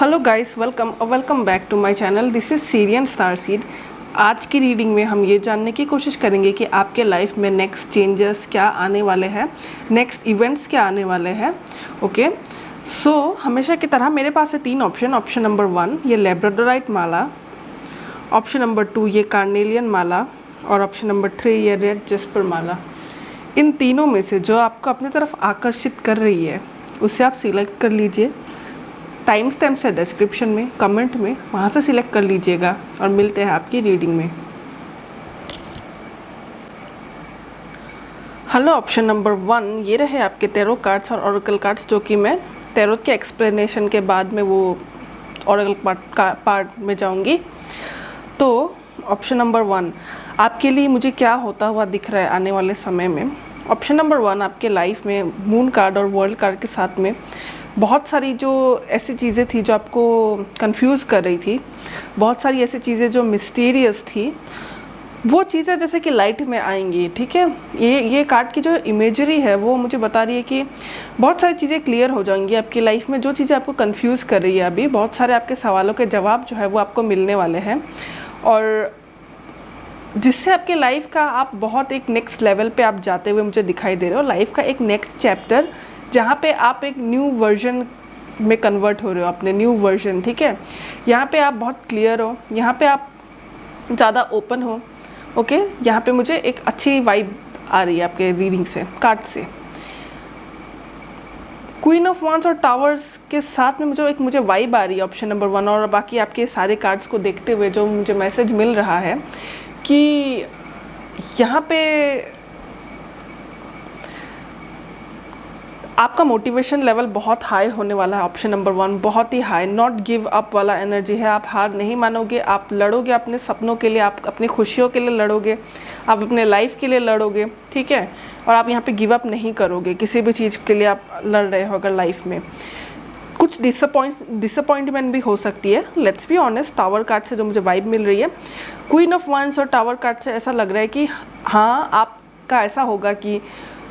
Hello guys, welcome back to my channel. This is Sirian star seed. आज की reading में हम ये जानने की कोशिश करेंगे कि आपके लाइफ में नेक्स्ट चेंजेस क्या आने वाले हैं, नेक्स्ट इवेंट्स क्या आने वाले हैं। ओके, सो हमेशा की तरह मेरे पास है 3 ऑप्शन। ऑप्शन नंबर 1 ये लेब्राडोराइट माला, ऑप्शन नंबर 2 ये कार्नेलियन माला और ऑप्शन नंबर 3 ये रेड जेस्पर माला। इन तीनों में से जो आपको अपनी तरफ आकर्षित कर रही है उसे आप सिलेक्ट कर लीजिए। टाइम स्टैम्प्स है डिस्क्रिप्शन में, कमेंट में, वहाँ से सिलेक्ट कर लीजिएगा और मिलते हैं आपकी रीडिंग में। हेलो, ऑप्शन नंबर 1 ये रहे आपके टैरो कार्ड्स और ऑरेकल कार्ड्स, जो कि मैं टैरो के एक्सप्लेनेशन के बाद में वो ऑरेकल पार्ट में जाऊंगी। तो ऑप्शन नंबर 1 आपके लिए मुझे क्या होता हुआ दिख रहा है आने वाले समय में। ऑप्शन नंबर 1 आपके लाइफ में मून कार्ड और वर्ल्ड कार्ड के साथ में बहुत सारी जो ऐसी चीज़ें थी जो आपको कंफ्यूज कर रही थी, बहुत सारी ऐसी चीज़ें जो मिस्टीरियस थी, वो चीज़ें जैसे कि लाइट में आएंगी। ठीक है, ये कार्ड की जो इमेजरी है वो मुझे बता रही है कि बहुत सारी चीज़ें क्लियर हो जाएंगी आपकी लाइफ में। जो चीज़ें आपको कंफ्यूज कर रही है अभी, बहुत सारे आपके सवालों के जवाब जो है वो आपको मिलने वाले हैं, और जिससे आपके लाइफ का आप बहुत एक नेक्स्ट लेवल पे आप जाते हुए मुझे दिखाई दे रहे हो। लाइफ का एक नेक्स्ट चैप्टर जहाँ पे आप एक न्यू वर्जन में कन्वर्ट हो रहे हो, अपने न्यू वर्जन। ठीक है, यहाँ पे आप बहुत क्लियर हो, यहाँ पे आप ज़्यादा ओपन हो। ओके, यहाँ पे मुझे एक अच्छी वाइब आ रही है आपके रीडिंग से, कार्ड से। क्वीन ऑफ वांड्स और टावर्स के साथ में मुझे वाइब आ रही है ऑप्शन नंबर 1। और बाकी आपके सारे कार्ड्स को देखते हुए जो मुझे मैसेज मिल रहा है कि यहाँ पे आपका मोटिवेशन लेवल बहुत हाई होने वाला है। ऑप्शन नंबर 1 बहुत ही हाई, नॉट गिव अप वाला एनर्जी है। आप हार नहीं मानोगे, आप लड़ोगे अपने सपनों के लिए, आप अपनी खुशियों के लिए लड़ोगे, आप अपने लाइफ के लिए लड़ोगे। ठीक है, और आप यहाँ पे गिव अप नहीं करोगे किसी भी चीज़ के लिए आप लड़ रहे हो। अगर लाइफ में कुछ डिसअपॉइंटमेंट भी हो सकती है, let's be honest. Tower card से जो मुझे वाइब मिल रही है, क्वीन ऑफ वांड्स और टावर कार्ड से ऐसा लग रहा है कि हाँ, आपका ऐसा होगा कि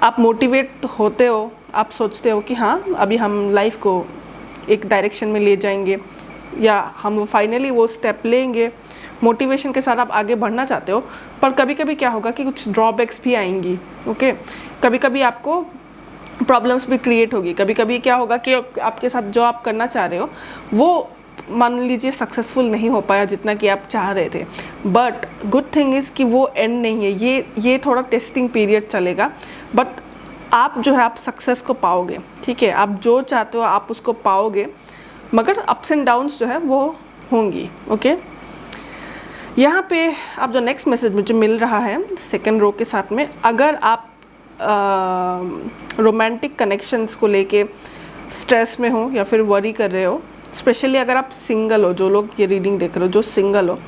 आप मोटिवेट होते हो, आप सोचते हो कि हाँ अभी हम लाइफ को एक डायरेक्शन में ले जाएंगे, या हम फाइनली वो स्टेप लेंगे। मोटिवेशन के साथ आप आगे बढ़ना चाहते हो, पर कभी कभी क्या होगा कि कुछ ड्रॉबैक्स भी आएंगी। ओके, कभी कभी आपको प्रॉब्लम्स भी क्रिएट होगी। कभी कभी क्या होगा कि आपके साथ जो आप करना चाह रहे हो वो मान लीजिए सक्सेसफुल नहीं हो पाया जितना कि आप चाह रहे थे, बट गुड थिंग इज़ कि वो एंड नहीं है। ये थोड़ा टेस्टिंग पीरियड चलेगा, बट आप जो है आप सक्सेस को पाओगे। ठीक है, आप जो चाहते हो आप उसको पाओगे, मगर अप्स एंड डाउन्स जो है वो होंगी। ओके, यहाँ पे आप जो नेक्स्ट मैसेज मुझे मिल रहा है सेकंड रो के साथ में, अगर आप रोमांटिक कनेक्शंस को लेके स्ट्रेस में हो या फिर वरी कर रहे हो, स्पेशली अगर आप सिंगल हो, जो लोग ये रीडिंग देख रहे हो जो सिंगल हो,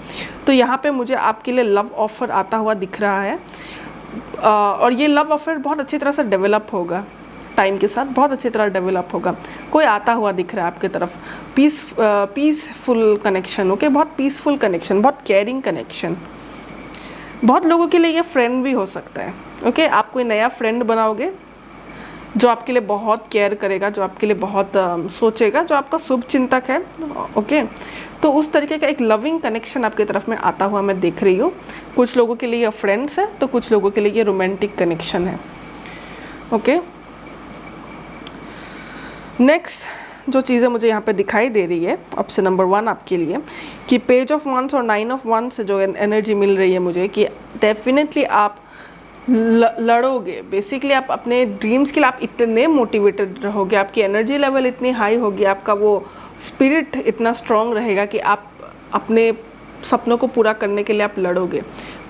तो यहाँ पे मुझे आपके लिए लव ऑफर आता हुआ दिख रहा है। और ये लव अफेयर बहुत अच्छी तरह से डेवलप होगा, टाइम के साथ बहुत अच्छी तरह डेवलप होगा। कोई आता हुआ दिख रहा है आपके तरफ, पीसफुल कनेक्शन। ओके, बहुत पीसफुल कनेक्शन, बहुत केयरिंग कनेक्शन। बहुत लोगों के लिए ये फ्रेंड भी हो सकता है। ओके, आप कोई नया फ्रेंड बनाओगे जो आपके लिए बहुत केयर करेगा, जो आपके लिए बहुत सोचेगा, जो आपका शुभ चिंतक है। ओके, तो उस तरीके का एक लविंग कनेक्शन आपकी तरफ में आता हुआ मैं देख रही हूँ। कुछ लोगों के लिए ये फ्रेंड्स है, तो कुछ लोगों के लिए ये रोमांटिक कनेक्शन है। ओके, नेक्स्ट जो चीज़ें मुझे यहाँ पे दिखाई दे रही है ऑप्शन नंबर 1 आपके लिए, कि पेज ऑफ वांड्स और 9 ऑफ वांड्स से जो एनर्जी मिल रही है मुझे, कि डेफिनेटली आप लड़ोगे। बेसिकली आप अपने ड्रीम्स के लिए आप इतने मोटिवेटेड रहोगे, आपकी एनर्जी लेवल इतनी हाई होगी, आपका वो स्पिरिट इतना स्ट्रॉन्ग रहेगा कि आप अपने सपनों को पूरा करने के लिए आप लड़ोगे।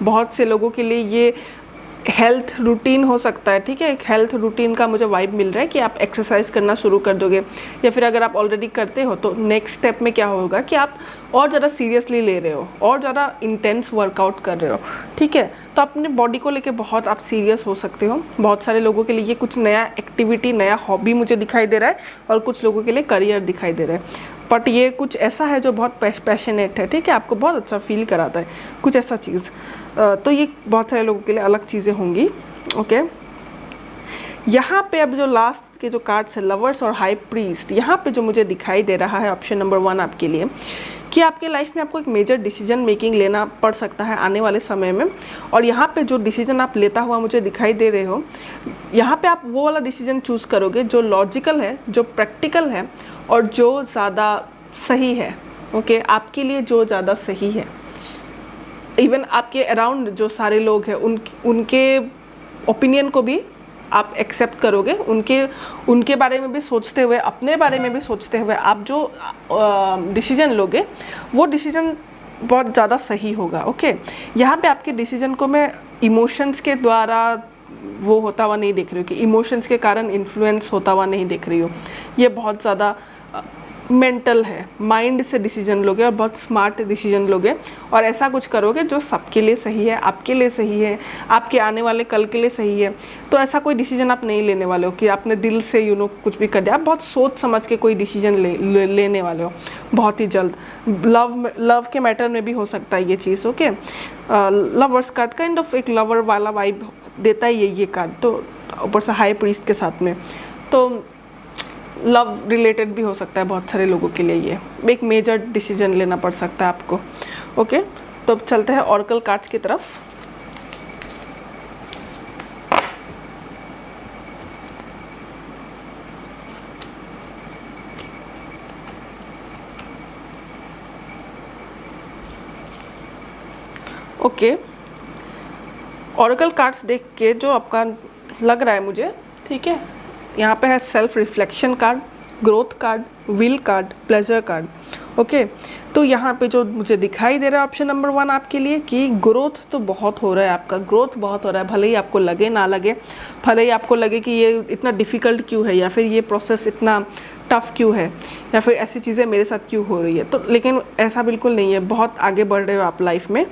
बहुत से लोगों के लिए ये हेल्थ रूटीन हो सकता है। ठीक है, एक हेल्थ रूटीन का मुझे वाइब मिल रहा है कि आप एक्सरसाइज करना शुरू कर दोगे, या फिर अगर आप ऑलरेडी करते हो तो नेक्स्ट स्टेप में क्या होगा कि आप और ज़्यादा सीरियसली ले रहे हो, और ज़्यादा इंटेंस वर्कआउट कर रहे हो। ठीक है, तो अपने बॉडी को लेके बहुत आप सीरियस हो सकते हो। बहुत सारे लोगों के लिए ये कुछ नया एक्टिविटी, नया हॉबी मुझे दिखाई दे रहा है, और कुछ लोगों के लिए करियर दिखाई दे रहा है। बट ये कुछ ऐसा है जो बहुत पैशनेट है। ठीक है, आपको बहुत अच्छा फील कराता है कुछ ऐसा चीज़। तो ये बहुत सारे लोगों के लिए अलग चीज़ें होंगी। ओके, यहाँ पे अब जो लास्ट के जो कार्ड्स है लवर्स और हाई प्रीस्ट, यहाँ पे जो मुझे दिखाई दे रहा है ऑप्शन नंबर 1 आपके लिए कि आपके लाइफ में आपको एक मेजर डिसीजन मेकिंग लेना पड़ सकता है आने वाले समय में। और यहाँ पे जो डिसीजन आप लेता हुआ मुझे दिखाई दे रहे हो, यहाँ पे आप वो वाला डिसीजन चूज़ करोगे जो लॉजिकल है, जो प्रैक्टिकल है और जो ज़्यादा सही है। ओके, आपके लिए जो ज़्यादा सही है। इवन आपके अराउंड जो सारे लोग हैं उनके ओपिनियन को भी आप एक्सेप्ट करोगे, उनके बारे में भी सोचते हुए, अपने बारे में भी सोचते हुए आप जो डिसीजन लोगे वो डिसीजन बहुत ज़्यादा सही होगा। ओके, यहाँ पे आपके डिसीजन को मैं इमोशंस के द्वारा वो होता हुआ नहीं देख रही हूँ, कि इमोशंस के कारण इन्फ्लुएंस होता हुआ नहीं देख रही हूँ। ये बहुत ज़्यादा मेंटल है, माइंड से डिसीजन लोगे और बहुत स्मार्ट डिसीजन लोगे और ऐसा कुछ करोगे जो सबके लिए सही है, आपके लिए सही है, आपके आने वाले कल के लिए सही है। तो ऐसा कोई डिसीजन आप नहीं लेने वाले हो कि आपने दिल से कुछ भी कर दिया। आप बहुत सोच समझ के कोई डिसीजन लेने वाले हो बहुत ही जल्द। लव के मैटर में भी हो सकता है ये चीज़। Okay, lovers card kind of एक लवर वाला वाइब देता है ये कार्ड, तो ऊपर से हाई प्रीस्ट के साथ में, तो लव रिलेटेड भी हो सकता है बहुत सारे लोगों के लिए। ये एक मेजर डिसीजन लेना पड़ सकता है आपको। ओके, तो अब चलते हैं ऑरेकल कार्ड्स की तरफ। ओके, ऑरेकल कार्ड्स देख के जो आपका लग रहा है मुझे, ठीक है, यहाँ पे है self reflection card, growth card, will card, pleasure card. Okay, तो यहाँ पे जो मुझे दिखाई दे रहा है ऑप्शन नंबर 1 आपके लिए कि ग्रोथ तो बहुत हो रहा है, आपका ग्रोथ बहुत हो रहा है। भले ही आपको लगे ना लगे, भले ही आपको लगे कि ये इतना डिफ़िकल्ट क्यों है, या फिर ये प्रोसेस इतना टफ़ क्यों है, या फिर ऐसी चीज़ें मेरे साथ क्यों हो रही है, तो लेकिन ऐसा बिल्कुल नहीं है। बहुत आगे बढ़ रहे हो आप लाइफ में।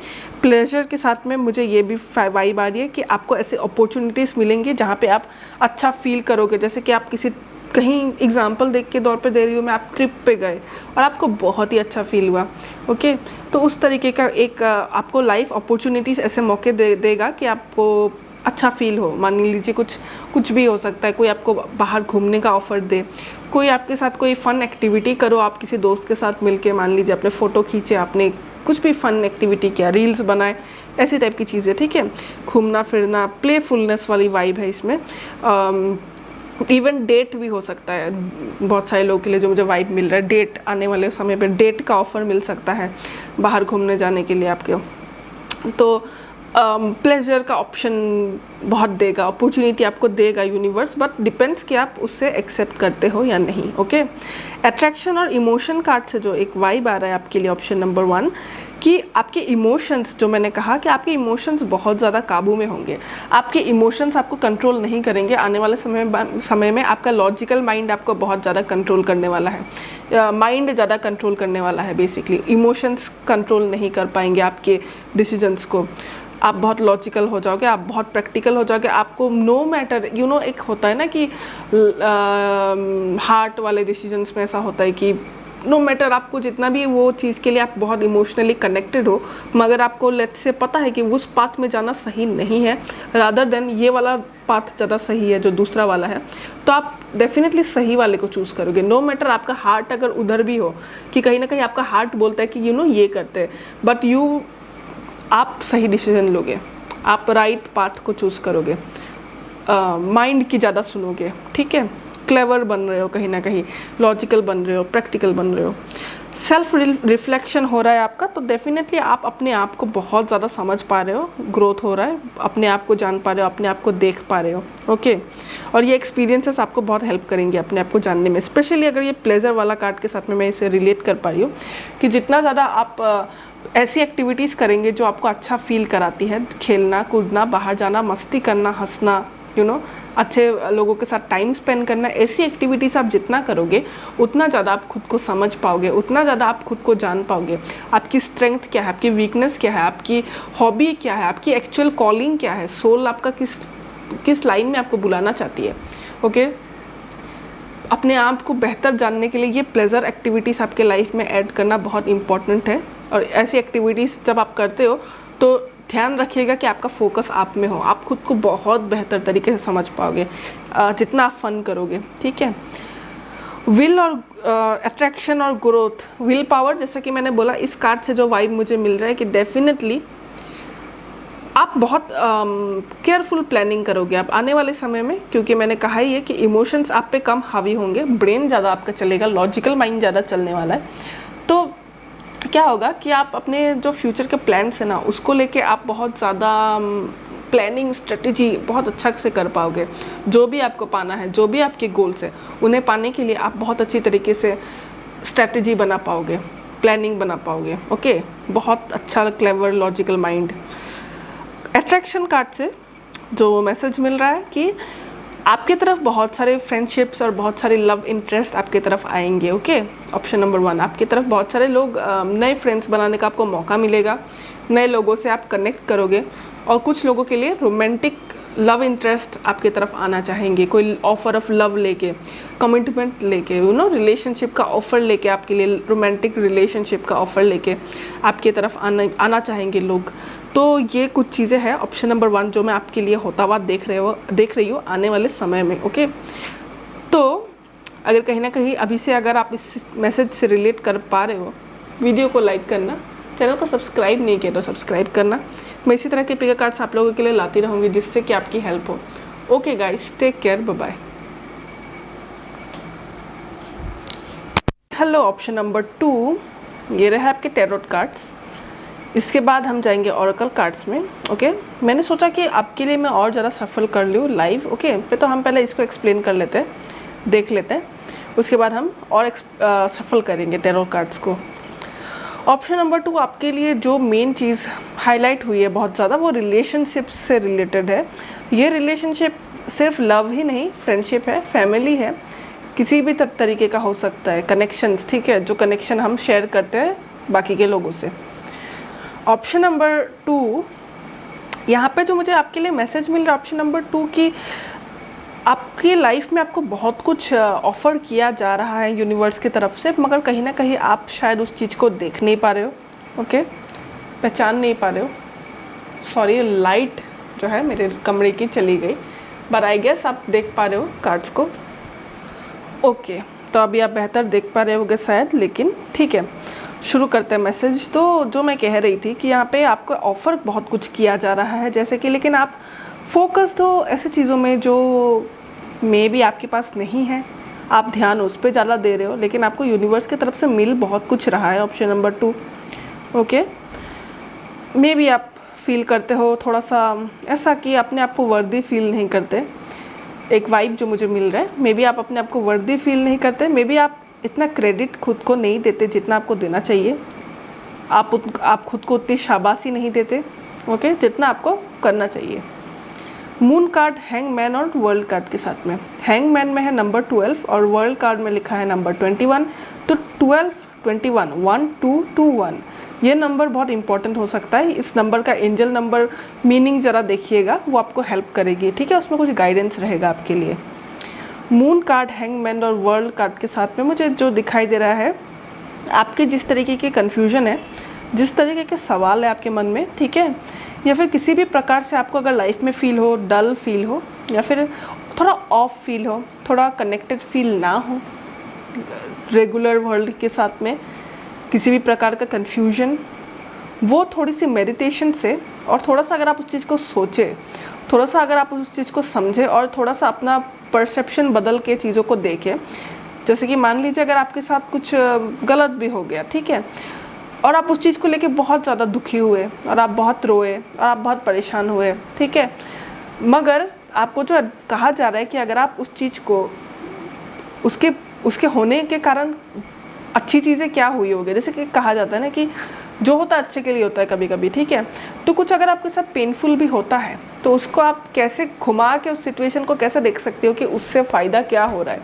प्लेजर के साथ में मुझे ये भी वाइब आ रही है कि आपको ऐसे अपॉर्चुनिटीज़ मिलेंगी जहाँ पे आप अच्छा फील करोगे। जैसे कि आप किसी कहीं एग्जाम्पल देख के दौर पे दे रही हूँ मैं, आप ट्रिप पे गए और आपको बहुत ही अच्छा फील हुआ। ओके, तो उस तरीके का एक आपको लाइफ अपॉर्चुनिटीज़ ऐसे मौके देगा कि आपको अच्छा फील हो। मान लीजिए कुछ भी हो सकता है, कोई आपको बाहर घूमने का ऑफ़र दे, कोई आपके साथ कोई फ़न एक्टिविटी करो, आप किसी दोस्त के साथ मिलके, मान लीजिए आपने फ़ोटो खींचे, आपने कुछ भी फ़न एक्टिविटी किया, रील्स बनाए, ऐसी टाइप की चीज़ें। ठीक है, घूमना फिरना, प्लेफुलनेस वाली वाइब है इसमें। इवन डेट भी हो सकता है बहुत सारे लोगों के लिए, जो मुझे वाइब मिल रहा है। डेट आने वाले समय पे डेट का ऑफ़र मिल सकता है बाहर घूमने जाने के लिए आपके। तो प्लेजर का ऑप्शन बहुत देगा, अपॉर्चुनिटी आपको देगा यूनिवर्स, बट डिपेंड्स कि आप उससे एक्सेप्ट करते हो या नहीं। ओके, अट्रैक्शन और इमोशन कार्ड से जो एक वाइब आ रहा है आपके लिए ऑप्शन नंबर 1 कि आपके इमोशंस, जो मैंने कहा कि आपके इमोशंस बहुत ज़्यादा काबू में होंगे। आपके इमोशंस आपको कंट्रोल नहीं करेंगे आने वाले समय में। आपका लॉजिकल माइंड आपको बहुत ज़्यादा कंट्रोल करने वाला है, माइंड ज़्यादा कंट्रोल करने वाला है बेसिकली। इमोशंस कंट्रोल नहीं कर पाएंगे आपके डिसीजंस को। आप बहुत लॉजिकल हो जाओगे, आप बहुत प्रैक्टिकल हो जाओगे। आपको नो मैटर एक होता है ना कि हार्ट वाले डिसीजंस में ऐसा होता है कि नो मैटर आपको जितना भी वो चीज़ के लिए आप बहुत इमोशनली कनेक्टेड हो, मगर आपको लेट से पता है कि उस पाथ में जाना सही नहीं है, रादर देन ये वाला पाथ ज़्यादा सही है जो दूसरा वाला है, तो आप डेफिनेटली सही वाले को चूज़ करोगे। नो मैटर आपका हार्ट अगर उधर भी हो कि कहीं ना कहीं आपका हार्ट बोलता है कि ये करते हैं, बट आप सही डिसीजन लोगे, आप राइट पाथ को चूज़ करोगे, माइंड की ज़्यादा सुनोगे। ठीक है, क्लेवर बन रहे हो, कहीं ना कहीं लॉजिकल बन रहे हो, प्रैक्टिकल बन रहे हो, सेल्फ रिफ्लेक्शन हो रहा है आपका। तो डेफिनेटली आप अपने आप को बहुत ज़्यादा समझ पा रहे हो, ग्रोथ हो रहा है, अपने आप को जान पा रहे हो, अपने आप को देख पा रहे हो। ओके, और ये एक्सपीरियंसेस आपको बहुत हेल्प करेंगे अपने आप को जानने में। स्पेशली अगर ये प्लेजर वाला कार्ड के साथ में मैं इसे रिलेट कर पा रही हूँ कि जितना ज़्यादा आप ऐसी एक्टिविटीज़ करेंगे जो आपको अच्छा फील कराती है, खेलना कूदना, बाहर जाना, मस्ती करना, हंसना, अच्छे लोगों के साथ टाइम स्पेंड करना, ऐसी एक्टिविटीज़ आप जितना करोगे उतना ज़्यादा आप खुद को समझ पाओगे, उतना ज़्यादा आप खुद को जान पाओगे। आपकी स्ट्रेंथ क्या है, आपकी वीकनेस क्या है, आपकी हॉबी क्या है, आपकी एक्चुअल कॉलिंग क्या है, सोल आपका किस लाइन में आपको बुलाना चाहती है। ओके, अपने आप को बेहतर जानने के लिए ये प्लेजर एक्टिविटीज़ आपके लाइफ में ऐड करना बहुत इंपॉर्टेंट है। और ऐसी एक्टिविटीज़ जब आप करते हो तो ध्यान रखिएगा कि आपका फोकस आप में हो, आप खुद को बहुत बेहतर तरीके से समझ पाओगे जितना आप फन करोगे, ठीक है। विल और अट्रैक्शन और ग्रोथ, विल पावर, जैसा कि मैंने बोला इस कार्ड से जो वाइब मुझे मिल रहा है कि डेफिनेटली आप बहुत केयरफुल प्लानिंग करोगे आप आने वाले समय में, क्योंकि मैंने कहा ही है कि इमोशंस आप पे कम हावी होंगे, ब्रेन ज़्यादा आपका चलेगा, लॉजिकल माइंड ज़्यादा चलने वाला है। तो क्या होगा कि आप अपने जो फ्यूचर के प्लान्स है ना उसको लेके आप बहुत ज़्यादा प्लानिंग स्ट्रेटजी बहुत अच्छा से कर पाओगे। जो भी आपको पाना है, जो भी आपके गोल्स है, उन्हें पाने के लिए आप बहुत अच्छी तरीके से स्ट्रेटजी बना पाओगे, प्लानिंग बना पाओगे। ओके, बहुत अच्छा clever logical mind. Attraction card से जो मैसेज मिल रहा है कि आपके तरफ बहुत सारे फ्रेंडशिप्स और बहुत सारे लव इंटरेस्ट आपके तरफ आएंगे। ओके, ऑप्शन नंबर 1, आपकी तरफ बहुत सारे लोग, नए फ्रेंड्स बनाने का आपको मौका मिलेगा, नए लोगों से आप कनेक्ट करोगे, और कुछ लोगों के लिए रोमांटिक लव इंटरेस्ट आपके तरफ आना चाहेंगे, कोई ऑफर ऑफ लव लेके, कमिटमेंट लेके, रिलेशनशिप का ऑफर लेके, आपके लिए रोमांटिक रिलेशनशिप का ऑफर लेके आपकी तरफ आना चाहेंगे लोग। तो ये कुछ चीज़ें हैं ऑप्शन नंबर 1 जो मैं आपके लिए होता हुआ देख रही हूँ आने वाले समय में। ओके, तो अगर कहीं ना कहीं अभी से अगर आप इस मैसेज से रिलेट कर पा रहे हो, वीडियो को लाइक करना, चैनल को सब्सक्राइब नहीं किया तो सब्सक्राइब करना। मैं इसी तरह के पिक कार्ड्स आप लोगों के लिए लाती रहूँगी जिससे कि आपकी हेल्प हो। Okay guys, take care, bye bye. Hello, option number 2 ये रहे आपके टैरोट कार्ड्स। इसके बाद हम जाएंगे ओरेकल कार्ड्स में। ओके, मैंने सोचा कि आपके लिए मैं और ज़्यादा सफल कर लूँ लाइव। ओके, तो हम पहले इसको एक्सप्लेन कर लेते हैं, देख लेते हैं, उसके बाद हम और सफल करेंगे टैरोट कार्ड्स को। ऑप्शन नंबर 2 आपके लिए जो मेन चीज़ हाईलाइट हुई है बहुत ज़्यादा, वो रिलेशनशिप से रिलेटेड है। ये रिलेशनशिप सिर्फ लव ही नहीं, फ्रेंडशिप है, फैमिली है, किसी भी तरीके का हो सकता है, कनेक्शंस, ठीक है, जो कनेक्शन हम शेयर करते हैं बाकी के लोगों से। ऑप्शन नंबर 2 यहाँ पे जो मुझे आपके लिए मैसेज मिल रहा है ऑप्शन नंबर 2 की आपकी लाइफ में आपको बहुत कुछ ऑफ़र किया जा रहा है यूनिवर्स की तरफ से, मगर कहीं ना कहीं आप शायद उस चीज़ को देख नहीं पा रहे हो। ओके, पहचान नहीं पा रहे हो। सॉरी, लाइट जो है मेरे कमरे की चली गई, बट आई गेस आप देख पा रहे हो कार्ड्स को। ओके, तो अभी आप बेहतर देख पा रहे होगे शायद, लेकिन ठीक है, शुरू करते हैं मैसेज। तो जो मैं कह रही थी कि यहाँ पे आपको ऑफ़र बहुत कुछ किया जा रहा है जैसे कि, लेकिन आप फोकस्ड हो ऐसी चीज़ों में जो मे बी आपके पास नहीं है, आप ध्यान उस पर ज़्यादा दे रहे हो, लेकिन आपको यूनिवर्स की तरफ से मिल बहुत कुछ रहा है। Option number 2। Okay, may be आप फील करते हो थोड़ा सा ऐसा कि अपने आप को वर्दी फील नहीं करते, एक वाइब जो मुझे मिल रहा है, मे बी आप अपने आप को वर्दी फील नहीं करते, मे बी आप इतना क्रेडिट खुद को नहीं देते जितना आपको देना चाहिए, आप खुद को उतनी शाबाशी नहीं देते, ओके, जितना आपको करना चाहिए। मून कार्ड, हैंगमैन और वर्ल्ड कार्ड के साथ में, हैंगमैन में है नंबर 12 और वर्ल्ड कार्ड में लिखा है नंबर 21। तो 12, 21, 1, 2, 2, 1 ये नंबर बहुत इंपॉर्टेंट हो सकता है। इस नंबर का एंजल नंबर मीनिंग ज़रा देखिएगा, वो आपको हेल्प करेगी, ठीक है, उसमें कुछ गाइडेंस रहेगा आपके लिए। मून कार्ड, हैंगमैन और वर्ल्ड कार्ड के साथ में मुझे जो दिखाई दे रहा है, आपके जिस तरीके की कन्फ्यूजन है, जिस तरीके के सवाल है आपके मन में, ठीक है, या फिर किसी भी प्रकार से आपको अगर लाइफ में फील हो, डल फील हो, या फिर थोड़ा ऑफ फील हो, थोड़ा कनेक्टेड फील ना हो रेगुलर वर्ल्ड के साथ में, किसी भी प्रकार का कन्फ्यूजन, वो थोड़ी सी मेडिटेशन से और थोड़ा सा अगर आप उस चीज़ को सोचें, थोड़ा सा अगर आप उस चीज़ को समझें और थोड़ा सा अपना परसेप्शन बदल के चीज़ों को देखें, जैसे कि मान लीजिए अगर आपके साथ कुछ गलत भी हो गया, ठीक है, और आप उस चीज़ को लेके बहुत ज़्यादा दुखी हुए और आप बहुत रोए और आप बहुत परेशान हुए, ठीक है, मगर आपको जो कहा जा रहा है कि अगर आप उस चीज़ को उसके होने के कारण अच्छी चीज़ें क्या हुई होगी, जैसे कि कहा जाता है ना कि जो होता है अच्छे के लिए होता है कभी कभी, ठीक है, तो कुछ अगर आपके साथ पेनफुल भी होता है तो उसको आप कैसे घुमा के उस सिचुएशन को कैसे देख सकते हो कि उससे फ़ायदा क्या हो रहा है,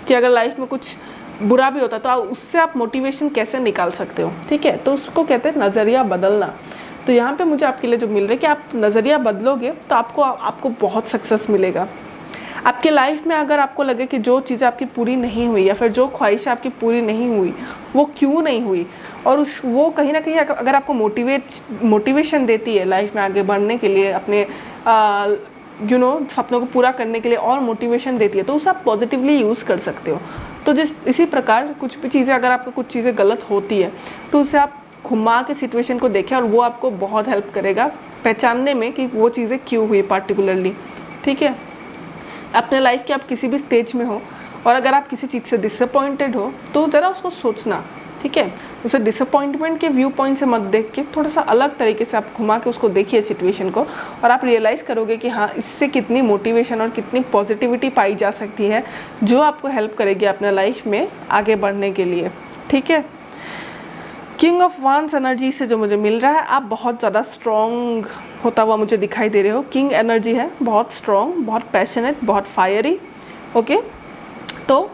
कि अगर लाइफ में कुछ बुरा भी होता है तो उससे आप मोटिवेशन कैसे निकाल सकते हो, ठीक है, तो उसको कहते हैं नज़रिया बदलना। तो यहाँ पे मुझे आपके लिए जो मिल रहा है कि आप नज़रिया बदलोगे तो आपको बहुत सक्सेस मिलेगा, आपके लाइफ में अगर आपको लगे कि जो चीज़ें आपकी पूरी नहीं हुई या फिर जो ख्वाहिशें आपकी पूरी नहीं हुई वो क्यों नहीं हुई, और वो कहीं ना कहीं अगर आपको मोटिवेशन देती है लाइफ में आगे बढ़ने के लिए, अपने सपनों को पूरा करने के लिए और मोटिवेशन देती है, तो उसे आप पॉजिटिवली यूज़ कर सकते हो। तो इसी प्रकार कुछ भी चीज़ें, अगर आपको कुछ चीज़ें गलत होती है तो उसे आप घुमा के सिचुएशन को देखें और वो आपको बहुत हेल्प करेगा पहचानने में कि वो चीज़ें क्यों हुई पार्टिकुलरली। ठीक है, अपने लाइफ के आप किसी भी स्टेज में हो और अगर आप किसी चीज़ से डिसअपॉइंटेड हो तो ज़रा उसको सोचना, ठीक है, उसे डिसअपॉइंटमेंट के व्यू पॉइंट से मत देख के थोड़ा सा अलग तरीके से आप घुमा के उसको देखिए सिचुएशन को, और आप रियलाइज़ करोगे कि हाँ, इससे कितनी मोटिवेशन और कितनी पॉजिटिविटी पाई जा सकती है जो आपको हेल्प करेगी अपने लाइफ में आगे बढ़ने के लिए। ठीक है, किंग ऑफ वांस एनर्जी से जो मुझे मिल रहा है, आप बहुत ज़्यादा स्ट्रॉन्ग होता हुआ मुझे दिखाई दे रहे हो। किंग एनर्जी है, बहुत स्ट्रॉन्ग, बहुत पैशनेट, बहुत फायरी। ओके, तो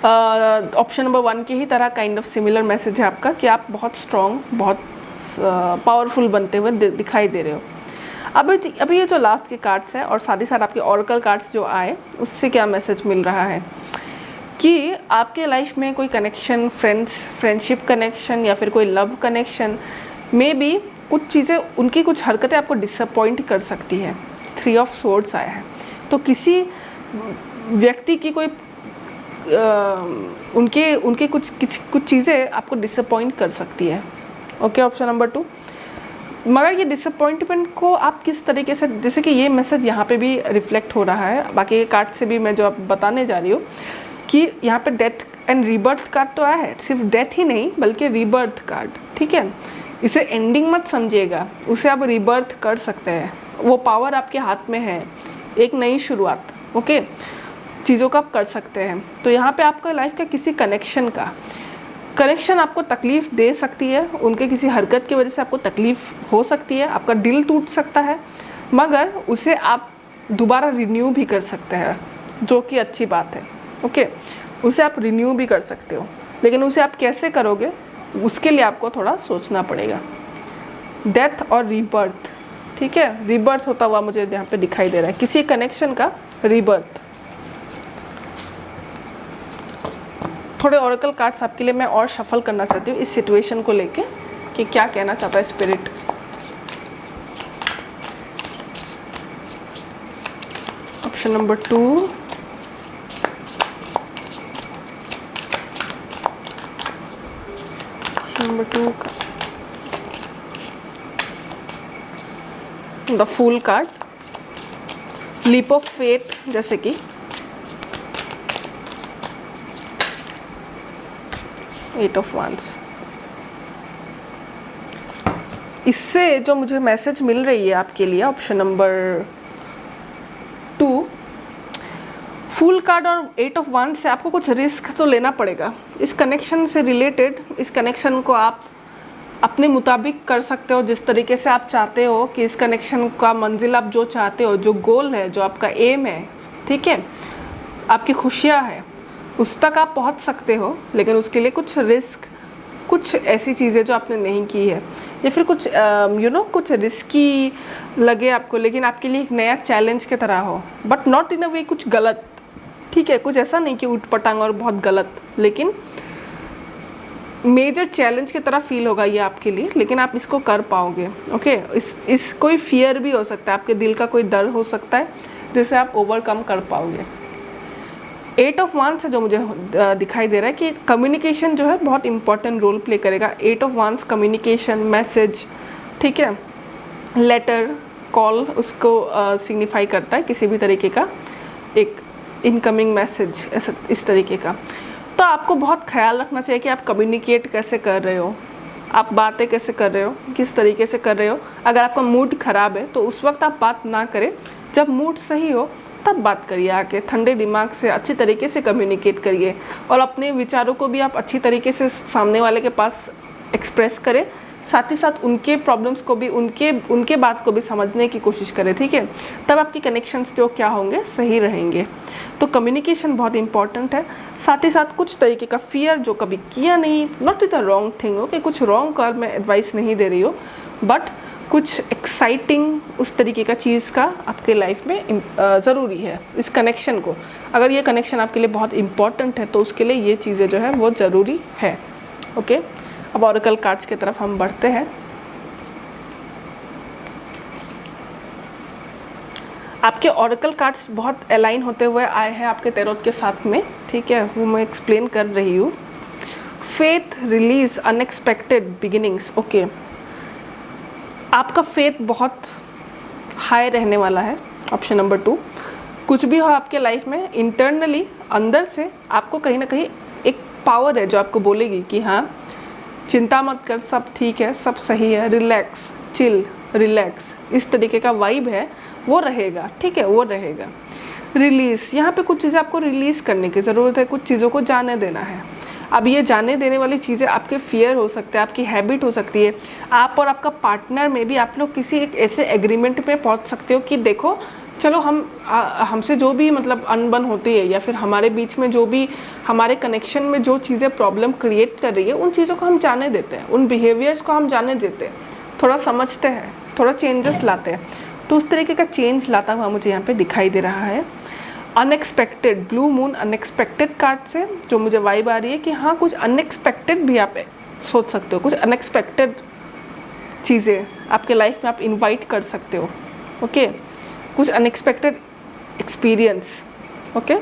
ऑप्शन नंबर 1 की ही तरह काइंड ऑफ सिमिलर मैसेज है आपका कि आप बहुत स्ट्रॉन्ग, बहुत पावरफुल बनते हुए दिखाई दे रहे हो। अभी ये जो लास्ट के कार्ड्स हैं और साथ ही साथ आपके ऑरेकल कार्ड्स जो आए, उससे क्या मैसेज मिल रहा है कि आपके लाइफ में कोई कनेक्शन, फ्रेंडशिप कनेक्शन या फिर कोई लव कनेक्शन में भी कुछ चीज़ें, उनकी कुछ हरकतें आपको डिसअपॉइंट कर सकती है। 3 ऑफ सोर्ड्स आया है, तो किसी व्यक्ति की कोई उनके कुछ चीज़ें आपको डिसअपॉइंट कर सकती है। Okay, option number 2। मगर ये डिसअपॉइंटमेंट को आप किस तरीके से, जैसे कि ये मैसेज यहाँ पे भी रिफ्लेक्ट हो रहा है, बाकी के कार्ड से भी मैं जो आप बताने जा रही हूँ कि यहाँ पे डेथ एंड रीबर्थ कार्ड तो आया है, सिर्फ डेथ ही नहीं बल्कि रीबर्थ कार्ड। ठीक है, इसे एंडिंग मत समझिएगा, उसे आप रीबर्थ कर सकते हैं, वो पावर आपके हाथ में है, एक नई शुरुआत। ओके, चीज़ों का आप कर सकते हैं। तो यहाँ पे आपका लाइफ का किसी कनेक्शन आपको तकलीफ़ दे सकती है, उनके किसी हरकत की वजह से आपको तकलीफ़ हो सकती है, आपका दिल टूट सकता है, मगर उसे आप दोबारा रिन्यू भी कर सकते हैं, जो कि अच्छी बात है। ओके, उसे आप रिन्यू भी कर सकते हो, लेकिन उसे आप कैसे करोगे उसके लिए आपको थोड़ा सोचना पड़ेगा। डेथ और रीबर्थ, ठीक है, रीबर्थ होता हुआ मुझे यहाँ पे दिखाई दे रहा है, किसी कनेक्शन का रीबर्थ। थोड़े ऑरेकल कार्ड्स आपके लिए मैं और शफल करना चाहती हूँ इस सिचुएशन को लेके कि क्या कहना चाहता है spirit. Option number 2, number 2 the fool card, leap of faith, जैसे कि एट ऑफ वांड्स। इससे जो मुझे मैसेज मिल रही है आपके लिए, ऑप्शन नंबर 2 फूल कार्ड और 8 ऑफ वांड्स से आपको कुछ रिस्क तो लेना पड़ेगा इस कनेक्शन से रिलेटेड। इस कनेक्शन को आप अपने मुताबिक कर सकते हो, जिस तरीके से आप चाहते हो कि इस कनेक्शन का मंजिल आप जो चाहते हो, जो गोल है, जो आपका एम है, ठीक है, आपकी खुशियाँ है, उस तक आप पहुंच सकते हो, लेकिन उसके लिए कुछ रिस्क, कुछ ऐसी चीज़ें जो आपने नहीं की है या फिर कुछ कुछ रिस्की लगे आपको, लेकिन आपके लिए एक नया चैलेंज की तरह हो, बट नॉट इन अ वे कुछ गलत। ठीक है, कुछ ऐसा नहीं कि उठपटांग और बहुत गलत, लेकिन मेजर चैलेंज की तरह फील होगा ये आपके लिए, लेकिन आप इसको कर पाओगे। ओके, इस कोई फियर भी हो सकता है, आपके दिल का कोई डर हो सकता है जिसे आप ओवरकम कर पाओगे। 8 ऑफ वांड्स से जो मुझे दिखाई दे रहा है कि कम्युनिकेशन जो है बहुत इंपॉर्टेंट रोल प्ले करेगा। 8 ऑफ वांड्स कम्युनिकेशन, मैसेज, ठीक है, लेटर, कॉल, उसको सिग्निफाई करता है किसी भी तरीके का एक इनकमिंग मैसेज, ऐसा इस तरीके का। तो आपको बहुत ख्याल रखना चाहिए कि आप कम्युनिकेट कैसे कर रहे हो, आप बातें कैसे कर रहे हो, किस तरीके से कर रहे हो। अगर आपका मूड ख़राब है तो उस वक्त आप बात ना करें, जब मूड सही हो तब बात करिए, आके ठंडे दिमाग से अच्छी तरीके से कम्युनिकेट करिए और अपने विचारों को भी आप अच्छी तरीके से सामने वाले के पास एक्सप्रेस करें, साथ ही साथ उनके प्रॉब्लम्स को भी, उनके बात को भी समझने की कोशिश करें। ठीक है, तब आपके कनेक्शंस जो क्या होंगे सही रहेंगे। तो कम्युनिकेशन बहुत इंपॉर्टेंट है। साथ ही साथ कुछ तरीके का फियर जो कभी किया नहीं, not it the wrong thing, okay, कुछ रॉन्ग का मैं एडवाइस नहीं दे रही हूँ, बट कुछ एक्साइटिंग उस तरीके का चीज़ का आपके लाइफ में ज़रूरी है। इस कनेक्शन को, अगर ये कनेक्शन आपके लिए बहुत इम्पॉर्टेंट है तो उसके लिए ये चीज़ें जो है वो ज़रूरी है। ओके, अब ऑरेकल कार्ड्स की तरफ हम बढ़ते हैं। आपके ऑरेकल कार्ड्स बहुत अलाइन होते हुए आए हैं आपके टैरोट के साथ में, ठीक है, वो मैं एक्सप्लेन कर रही हूँ। Faith, release, unexpected beginnings. Okay, आपका फेथ बहुत हाई रहने वाला है। ऑप्शन नंबर 2, कुछ भी हो आपके लाइफ में, इंटरनली अंदर से आपको कहीं ना कहीं एक पावर है जो आपको बोलेगी कि हाँ चिंता मत कर, सब ठीक है, सब सही है, रिलैक्स, चिल, रिलैक्स, इस तरीके का वाइब है वो रहेगा, ठीक है, वो रहेगा। रिलीज़, यहाँ पे कुछ चीज़ें आपको रिलीज़ करने की ज़रूरत है, कुछ चीज़ों को जाने देना है। अब ये जाने देने वाली चीज़ें आपके फियर हो सकते हैं, आपकी हैबिट हो सकती है, आप और आपका पार्टनर में भी आप लोग किसी एक ऐसे एग्रीमेंट पे पहुंच सकते हो कि देखो चलो हमसे जो भी मतलब अनबन होती है या फिर हमारे बीच में जो भी हमारे कनेक्शन में जो चीज़ें प्रॉब्लम क्रिएट कर रही है उन चीज़ों को हम जाने देते हैं, उन बिहेवियर्स को हम जाने देते हैं, थोड़ा समझते हैं, थोड़ा चेंजेस लाते हैं। तो उस तरीके का चेंज लाता हुआ मुझे यहाँ पे दिखाई दे रहा है। Unexpected, blue moon unexpected card से जो मुझे वाइब आ रही है कि हाँ कुछ अनएक्सपेक्टेड भी आप सोच सकते हो, कुछ अनएक्सपेक्टेड चीज़ें आपके लाइफ में आप इनवाइट कर सकते हो। ओके, कुछ unexpected experience. Okay,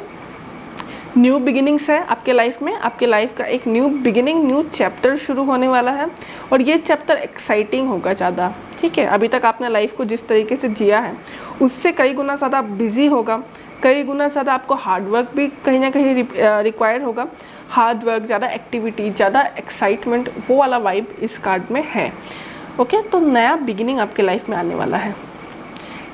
new beginnings है आपके लाइफ में, आपके लाइफ का एक न्यू बिगिनिंग, न्यू चैप्टर शुरू होने वाला है और ये चैप्टर एक्साइटिंग होगा ज़्यादा, ठीक है। अभी तक आपने लाइफ को जिस तरीके से जिया है उससे कई गुना ज़्यादा बिजी होगा, कई गुना ज़्यादा आपको हार्डवर्क भी कहीं ना कहीं रिक्वायर्ड होगा। हार्डवर्क, ज़्यादा एक्टिविटी, ज़्यादा एक्साइटमेंट, वो वाला वाइब इस कार्ड में है। ओके, तो नया बिगिनिंग आपके लाइफ में आने वाला है।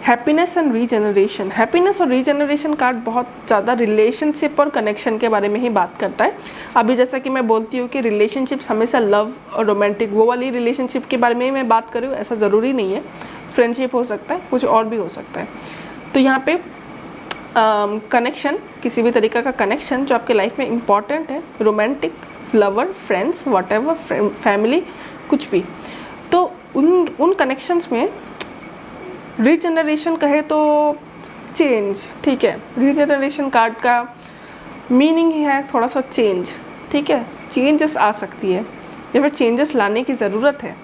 हैप्पीनेस एंड रीजनरेशन, हैप्पीनेस और रीजनरेशन कार्ड बहुत ज़्यादा रिलेशनशिप और कनेक्शन के बारे में ही बात करता है। अभी जैसा कि मैं बोलती हूँ कि रिलेशनशिप्स हमेशा लव और रोमांटिक वो वाली रिलेशनशिप के बारे में ही मैं बात कर रही हूँ, ऐसा ज़रूरी नहीं है, फ्रेंडशिप हो सकता है, कुछ और भी हो सकता है। तो यहाँ पे कनेक्शन, किसी भी तरीक़े का कनेक्शन जो आपके लाइफ में इम्पॉर्टेंट है, romantic, lover, friends, whatever, family, कुछ भी, तो उन कनेक्शंस में रीजनरेशन कहे तो चेंज, ठीक है। रीजनरेशन कार्ड का मीनिंग ही है थोड़ा सा चेंज, ठीक है, चेंजेस आ सकती है या फिर चेंजेस लाने की ज़रूरत है,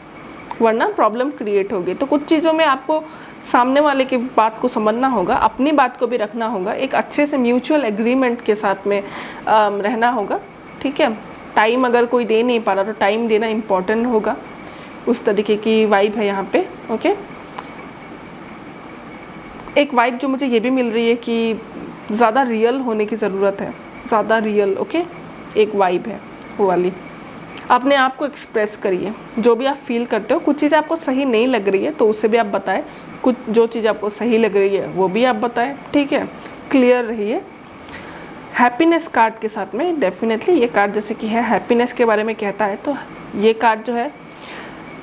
वरना प्रॉब्लम क्रिएट होगी। तो कुछ चीज़ों में आपको सामने वाले की बात को समझना होगा, अपनी बात को भी रखना होगा, एक अच्छे से म्यूचुअल एग्रीमेंट के साथ में रहना होगा, ठीक है। टाइम अगर कोई दे नहीं पा रहा तो टाइम देना इम्पॉर्टेंट होगा, उस तरीके की वाइब है यहाँ पे। ओके, एक वाइब जो मुझे ये भी मिल रही है कि ज़्यादा रियल होने की ज़रूरत है, ज़्यादा रियल। ओके, एक वाइब है वो वाली, अपने आप को एक्सप्रेस करिए, जो भी आप फील करते हो। कुछ चीज़ें आपको सही नहीं लग रही है तो उसे भी आप बताएं, कुछ जो चीज़ आपको सही लग रही है वो भी आप बताएं, ठीक है, क्लियर रहिए। हैप्पीनेस कार्ड के साथ में डेफिनेटली ये कार्ड जैसे कि है हैप्पीनेस के बारे में कहता है, तो ये कार्ड जो है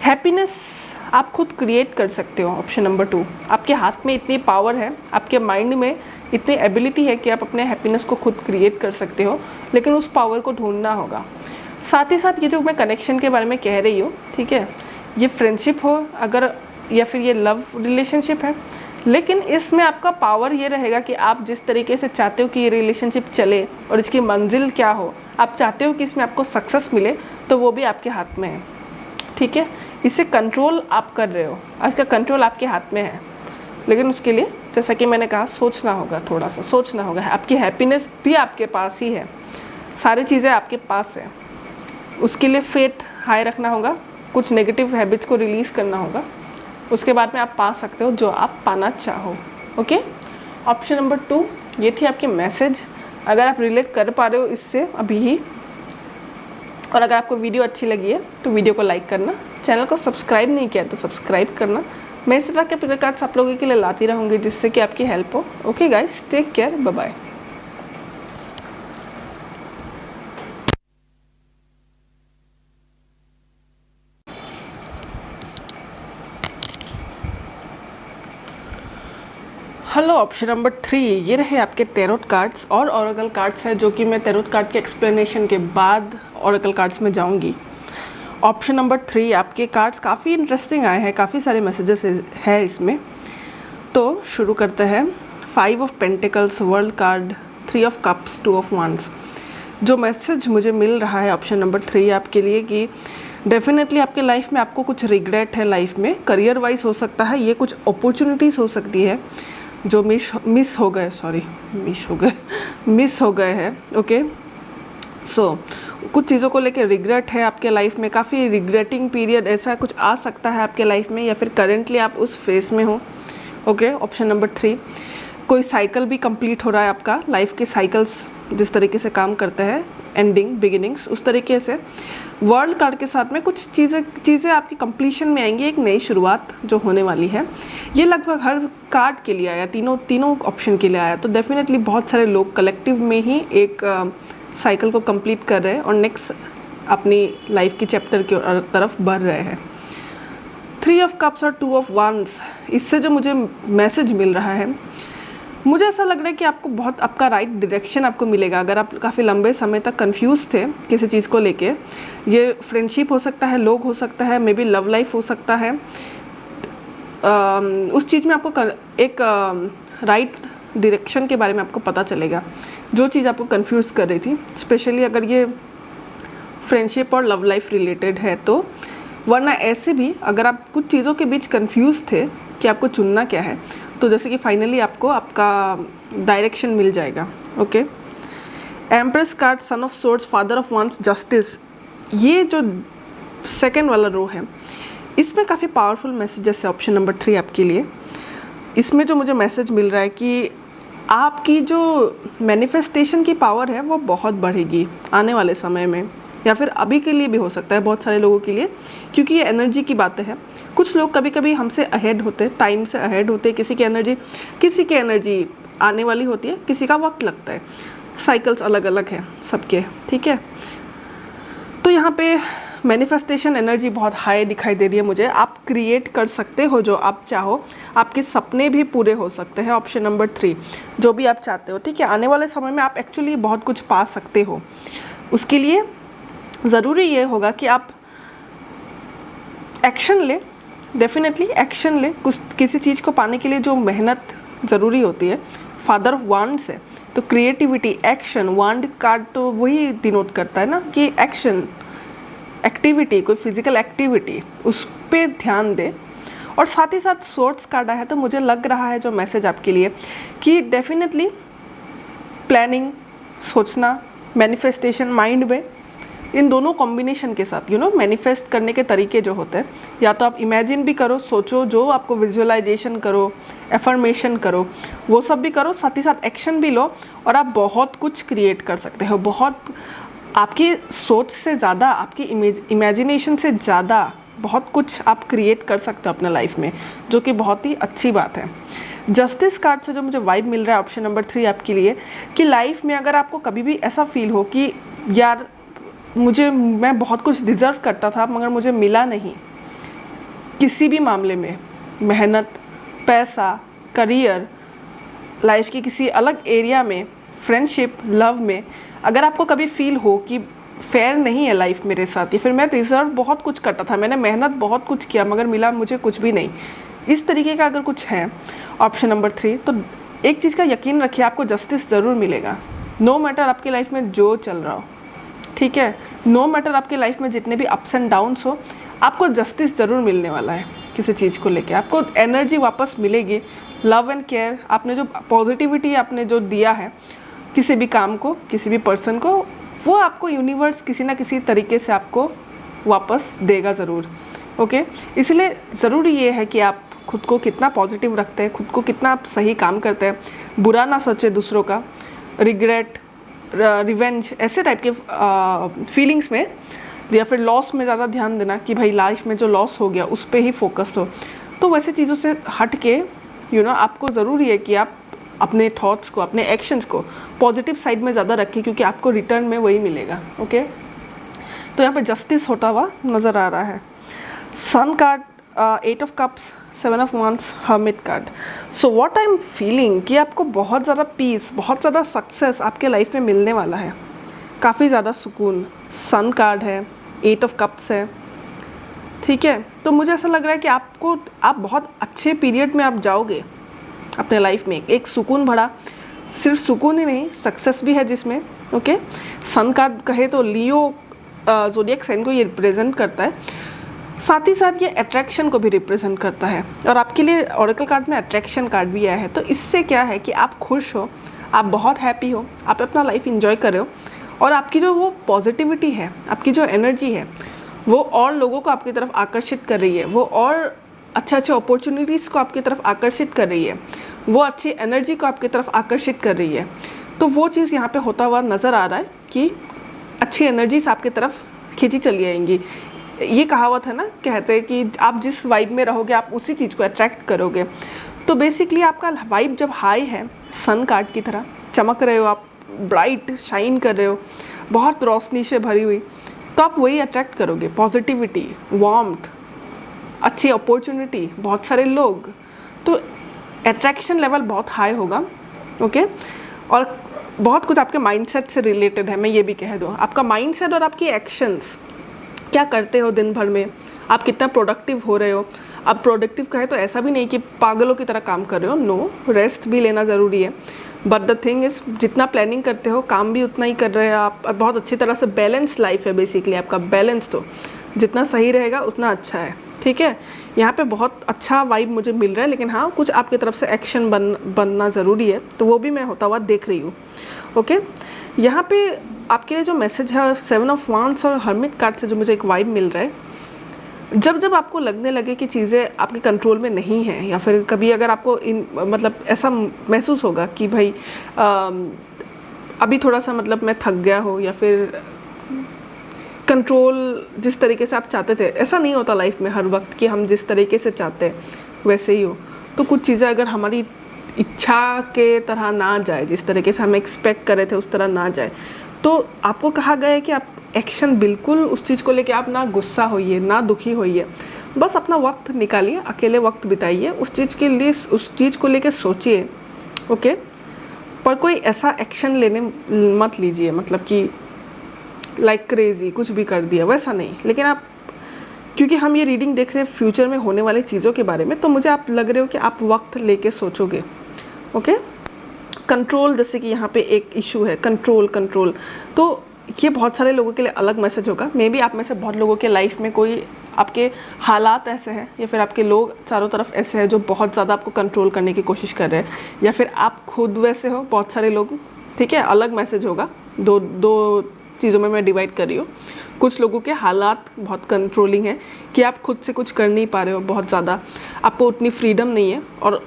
हैप्पीनेस आप खुद क्रिएट कर सकते हो। ऑप्शन नंबर 2, आपके हाथ में इतनी पावर है, आपके माइंड में इतनी एबिलिटी है कि आप अपने हैप्पीनेस को खुद क्रिएट कर सकते हो, लेकिन उस पावर को ढूंढना होगा। साथ ही साथ ये जो मैं कनेक्शन के बारे में कह रही हूँ, ठीक है, ये फ्रेंडशिप हो अगर या फिर ये लव रिलेशनशिप है, लेकिन इसमें आपका पावर ये रहेगा कि आप जिस तरीके से चाहते हो कि ये रिलेशनशिप चले और इसकी मंजिल क्या हो, आप चाहते हो कि इसमें आपको सक्सेस मिले, तो वो भी आपके हाथ में है, ठीक है। इसे कंट्रोल आप कर रहे हो, आज का कंट्रोल आपके हाथ में है, लेकिन उसके लिए जैसा कि मैंने कहा सोचना होगा, थोड़ा सा सोचना होगा। आपकी हैप्पीनेस भी आपके पास ही है, सारी चीज़ें आपके पास है, उसके लिए फेथ हाई रखना होगा, कुछ नेगेटिव हैबिट्स को रिलीज़ करना होगा, उसके बाद में आप पा सकते हो जो आप पाना चाहो। ओके, ऑप्शन नंबर 2 ये थी आपकी मैसेज। अगर आप रिलेट कर पा रहे हो इससे अभी ही, और अगर आपको वीडियो अच्छी लगी है तो वीडियो को लाइक करना, चैनल को सब्सक्राइब नहीं किया तो सब्सक्राइब करना। मैं इस तरह के पिक कार्ड्स आप लोगों के लिए लाती रहूँगी जिससे कि आपकी हेल्प हो। Okay guys, take care, bye bye. Hello, option number 3 ये रहे आपके टैरोट कार्ड्स और ओरेकल कार्ड्स है, जो कि मैं टैरोट कार्ड के एक्सप्लेनेशन के बाद ओरेकल कार्ड्स में जाऊंगी। ऑप्शन नंबर 3 आपके कार्ड्स काफ़ी इंटरेस्टिंग आए हैं, काफ़ी सारे मैसेजेस है इसमें। तो शुरू करते हैं। 5 of pentacles, world card, 3 of cups, 2 of wands. जो मैसेज मुझे मिल रहा है ऑप्शन नंबर 3 आपके लिए कि डेफिनेटली आपके लाइफ में आपको कुछ रिग्रेट है लाइफ में, करियर वाइज हो सकता है, ये कुछ अपॉर्चुनिटीज़ हो सकती है जो मिस हो गए हैं। ओके, सो कुछ चीज़ों को लेकर रिग्रेट है आपके लाइफ में, काफ़ी रिग्रेटिंग पीरियड ऐसा कुछ आ सकता है आपके लाइफ में, या फिर करेंटली आप उस फेस में हो। ओके, ऑप्शन नंबर 3 कोई साइकिल भी कंप्लीट हो रहा है आपका, लाइफ के साइकिल्स जिस तरीके से काम करते हैं, एंडिंग बिगिनिंग्स, उस तरीके से। वर्ल्ड कार्ड के साथ में कुछ चीज़ें आपकी कंप्लीशन में आएंगी, एक नई शुरुआत जो होने वाली है। ये लगभग हर कार्ड के लिए आया, तीनों ऑप्शन के लिए आया। तो डेफिनेटली बहुत सारे लोग कलेक्टिव में ही एक साइकिल को कंप्लीट कर रहे हैं और नेक्स्ट अपनी लाइफ की चैप्टर की तरफ बढ़ रहे हैं। 3 ऑफ कप्स और 2 ऑफ वांड्स, इससे जो मुझे मैसेज मिल रहा है, मुझे ऐसा लग रहा है कि आपका राइट डायरेक्शन आपको मिलेगा। अगर आप काफ़ी लंबे समय तक कंफ्यूज थे किसी चीज़ को लेके, ये फ्रेंडशिप हो सकता है, लोग हो सकता है, मे बी लव लाइफ हो सकता है, उस चीज़ में आपको एक राइट डायरेक्शन के बारे में आपको पता चलेगा, जो चीज़ आपको कंफ्यूज कर रही थी, स्पेशली अगर ये फ्रेंडशिप और लव लाइफ रिलेटेड है तो। वरना ऐसे भी अगर आप कुछ चीज़ों के बीच कंफ्यूज थे कि आपको चुनना क्या है, तो जैसे कि फाइनली आपको आपका डायरेक्शन मिल जाएगा। Okay, empress card, son of swords, father of wands, justice, ये जो सेकंड वाला रो है, इसमें काफ़ी पावरफुल मैसेजेस है ऑप्शन नंबर 3 आपके लिए। इसमें जो मुझे मैसेज मिल रहा है कि आपकी जो मैनिफेस्टेशन की पावर है वो बहुत बढ़ेगी आने वाले समय में, या फिर अभी के लिए भी हो सकता है बहुत सारे लोगों के लिए, क्योंकि ये एनर्जी की बातें हैं। कुछ लोग कभी कभी हमसे अहेड होते, टाइम से अहेड होते, किसी की एनर्जी आने वाली होती है, किसी का वक्त लगता है, साइकिल्स अलग अलग हैं सबके, ठीक है। तो यहाँ पे मैनिफेस्टेशन एनर्जी बहुत हाई दिखाई दे रही है मुझे। आप क्रिएट कर सकते हो जो आप चाहो, आपके सपने भी पूरे हो सकते हैं ऑप्शन नंबर 3, जो भी आप चाहते हो, ठीक है। आने वाले समय में आप एक्चुअली बहुत कुछ पा सकते हो। उसके लिए ज़रूरी ये होगा कि आप एक्शन ले, डेफिनेटली एक्शन ले। किसी चीज़ को पाने के लिए जो मेहनत ज़रूरी होती है, फादर ऑफ वांड्स है, तो क्रिएटिविटी, एक्शन, वांड कार्ड तो वही डिनोट करता है ना कि एक्शन, एक्टिविटी, कोई फिजिकल एक्टिविटी, उस पर ध्यान दे। और साथ ही साथ सोर्ड्स कार्ड आया है, तो मुझे लग रहा है जो मैसेज आपके लिए कि डेफिनेटली प्लानिंग, सोचना, मैनिफेस्टेशन माइंड में, इन दोनों कॉम्बिनेशन के साथ मैनिफेस्ट करने के तरीके जो होते हैं, या तो आप इमेजिन भी करो, सोचो, जो आपको विजुअलाइजेशन करो, एफर्मेशन करो, वो सब भी करो, साथ ही साथ एक्शन भी लो, और आप बहुत कुछ क्रिएट कर सकते हो। बहुत आपकी सोच से ज़्यादा, आपकी इमेजिनेशन से ज़्यादा बहुत कुछ आप क्रिएट कर सकते हो अपने लाइफ में, जो कि बहुत ही अच्छी बात है। जस्टिस कार्ड से जो मुझे वाइब मिल रहा है ऑप्शन नंबर 3 आपके लिए, कि लाइफ में अगर आपको कभी भी ऐसा फील हो कि यार मैं बहुत कुछ डिज़र्व करता था मगर मुझे मिला नहीं, किसी भी मामले में, मेहनत, पैसा, करियर, लाइफ के किसी अलग एरिया में, फ्रेंडशिप, लव में, अगर आपको कभी फील हो कि फेयर नहीं है लाइफ मेरे साथ, या फिर मैं डिज़र्व बहुत कुछ करता था, मैंने मेहनत बहुत कुछ किया मगर मिला मुझे कुछ भी नहीं, इस तरीके का अगर कुछ है ऑप्शन नंबर 3, तो एक चीज़ का यकीन रखिए, आपको जस्टिस ज़रूर मिलेगा। नो मैटर आपकी लाइफ में जो चल रहा हो, ठीक है, नो मैटर आपके लाइफ में जितने भी अप्स एंड डाउन्स हो, आपको जस्टिस ज़रूर मिलने वाला है। किसी चीज़ को लेके आपको एनर्जी वापस मिलेगी, लव एंड केयर, आपने जो पॉजिटिविटी आपने जो दिया है किसी भी काम को, किसी भी पर्सन को, वो आपको यूनिवर्स किसी ना किसी तरीके से आपको वापस देगा ज़रूर। ओके, इसलिए ज़रूरी ये है कि आप खुद को कितना पॉजिटिव रखते हैं, खुद को कितना आप सही काम करते हैं, बुरा ना सोचे दूसरों का, रिग्रेट, रिवेंज, ऐसे टाइप के फीलिंग्स में, या फिर लॉस में ज़्यादा ध्यान देना कि भाई लाइफ में जो लॉस हो गया उस पर ही फोकस हो। तो वैसे चीज़ों से हट के आपको ज़रूरी है कि आप अपने थॉट्स को, अपने एक्शंस को पॉजिटिव साइड में ज़्यादा रखें, क्योंकि आपको रिटर्न में वही मिलेगा। ओके, तो यहाँ पे जस्टिस होता हुआ नज़र आ रहा है। Sun card, 8 of cups, 7 of wands, hermit card. So what I am feeling कि आपको बहुत ज़्यादा पीस, बहुत ज़्यादा सक्सेस आपके लाइफ में मिलने वाला है, काफ़ी ज़्यादा सुकून। सन कार्ड है, 8 ऑफ कप्स है, ठीक है। तो मुझे ऐसा लग रहा है कि आप बहुत अच्छे पीरियड में आप जाओगे अपने लाइफ में, एक सुकून भरा, सिर्फ सुकून ही नहीं, सक्सेस भी है जिसमें। ओके, सन कार्ड कहे तो लियो ज़ोडिएक साइन को ये रिप्रेजेंट करता है, साथ ही साथ ये अट्रैक्शन को भी रिप्रेजेंट करता है। और आपके लिए ऑरेकल कार्ड में अट्रैक्शन कार्ड भी आया है। तो इससे क्या है कि आप खुश हो, आप बहुत हैप्पी हो, आप अपना लाइफ इंजॉय कर रहे हो, और आपकी जो वो पॉजिटिविटी है, आपकी जो एनर्जी है, वो और लोगों को आपकी तरफ आकर्षित कर रही है, वो और अच्छे अच्छे अपॉर्चुनिटीज़ को आपकी तरफ आकर्षित कर रही है, वो अच्छी एनर्जी को आपकी तरफ आकर्षित कर रही है। तो वो चीज़ यहाँ पे होता हुआ नज़र आ रहा है कि अच्छी एनर्जीज आपकी तरफ खींची चली आएंगी। ये कहावत है ना, कहते हैं कि आप जिस वाइब में रहोगे आप उसी चीज़ को अट्रैक्ट करोगे। तो बेसिकली आपका वाइब जब हाई है, सन कार्ड की तरह चमक रहे हो आप, ब्राइट शाइन कर रहे हो, बहुत रोशनी से भरी हुई, तो आप वही अट्रैक्ट करोगे, पॉजिटिविटी, वार्मथ, अच्छी अपॉर्चुनिटी, बहुत सारे लोग। तो अट्रैक्शन लेवल बहुत हाई होगा। ओके, और बहुत कुछ आपके माइंडसेट से रिलेटेड है, मैं ये भी कह दूँ। आपका माइंडसेट और आपकी एक्शंस, क्या करते हो दिन भर में, आप कितना प्रोडक्टिव हो रहे हो। अब प्रोडक्टिव कहे तो ऐसा भी नहीं कि पागलों की तरह काम कर रहे हो, नो, रेस्ट भी लेना ज़रूरी है। बट द थिंग इज़, जितना प्लानिंग करते हो काम भी उतना ही कर रहे हो आप। बहुत अच्छी तरह से बैलेंस लाइफ है बेसिकली आपका, बैलेंस तो जितना सही रहेगा उतना अच्छा है। ठीक है, यहाँ पे बहुत अच्छा वाइब मुझे मिल रहा है, लेकिन हाँ, कुछ आपकी तरफ से एक्शन बनना ज़रूरी है, तो वो भी मैं होता हुआ देख रही हूँ। ओके, यहाँ पे आपके लिए जो मैसेज है 7 ऑफ वांड्स और हर्मिट कार्ड से जो मुझे एक वाइब मिल रहा है, जब जब आपको लगने लगे कि चीज़ें आपके कंट्रोल में नहीं हैं, या फिर कभी अगर आपको मतलब ऐसा महसूस होगा कि भाई अभी थोड़ा सा मतलब मैं थक गया हो, या फिर कंट्रोल जिस तरीके से आप चाहते थे, ऐसा नहीं होता लाइफ में हर वक्त कि हम जिस तरीके से चाहते हैं वैसे ही हो। तो कुछ चीज़ें अगर हमारी इच्छा के तरह ना जाए, जिस तरीके से हम एक्सपेक्ट कर रहे थे उस तरह ना जाए, तो आपको कहा गया है कि आप एक्शन बिल्कुल उस चीज़ को लेके आप ना गुस्सा होइए, ना दुखी होइए, बस अपना वक्त निकालिए, अकेले वक्त बिताइए, उस चीज़ के लिए, उस चीज़ को लेके सोचिए। ओके, पर कोई ऐसा एक्शन लेने मत लीजिए, मतलब कि लाइक क्रेज़ी कुछ भी कर दिया, वैसा नहीं। लेकिन आप, क्योंकि हम ये रीडिंग देख रहे हैं फ्यूचर में होने वाली चीज़ों के बारे में, तो मुझे आप लग रहे हो कि आप वक्त लेके सोचोगे। ओके, कंट्रोल, जैसे कि यहाँ पे एक इशू है कंट्रोल, तो ये बहुत सारे लोगों के लिए अलग मैसेज होगा। मे बी आप में से बहुत लोगों के लाइफ में कोई आपके हालात ऐसे हैं, या फिर आपके लोग चारों तरफ ऐसे हैं जो बहुत ज़्यादा आपको कंट्रोल करने की कोशिश कर रहे हैं, या फिर आप खुद वैसे हो, बहुत सारे लोग। ठीक है, अलग मैसेज होगा, दो चीज़ों में मैं डिवाइड कर रही हूँ। कुछ लोगों के हालात बहुत कंट्रोलिंग है कि आप खुद से कुछ कर नहीं पा रहे हो, बहुत ज़्यादा आपको उतनी फ्रीडम नहीं है, और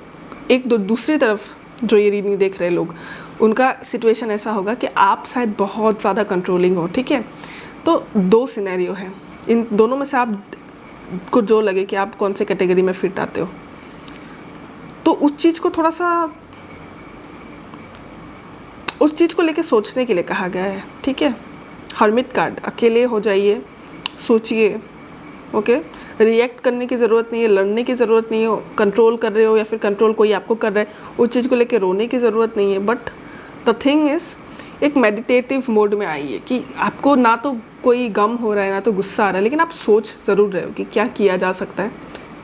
दूसरी तरफ जो ये रीडिंग देख रहे लोग, उनका सिचुएशन ऐसा होगा कि आप शायद बहुत ज़्यादा कंट्रोलिंग हो। ठीक है, तो 2 सिनेरियो है, इन दोनों में से आप को जो लगे कि आप कौन से कैटेगरी में फिट आते हो, तो उस चीज़ को थोड़ा सा, उस चीज़ को लेके सोचने के लिए कहा गया है। ठीक है, हर्मिट कार्ड, अकेले हो जाइए, सोचिए। ओके, रिएक्ट करने की ज़रूरत नहीं है, लड़ने की ज़रूरत नहीं है, कंट्रोल कर रहे हो या फिर कंट्रोल कोई आपको कर रहा है, उस चीज़ को लेके रोने की ज़रूरत नहीं है। बट द थिंग इज़, एक मेडिटेटिव मोड में आइए कि आपको ना तो कोई गम हो रहा है, ना तो गुस्सा आ रहा है, लेकिन आप सोच ज़रूर रहे हो कि क्या किया जा सकता है,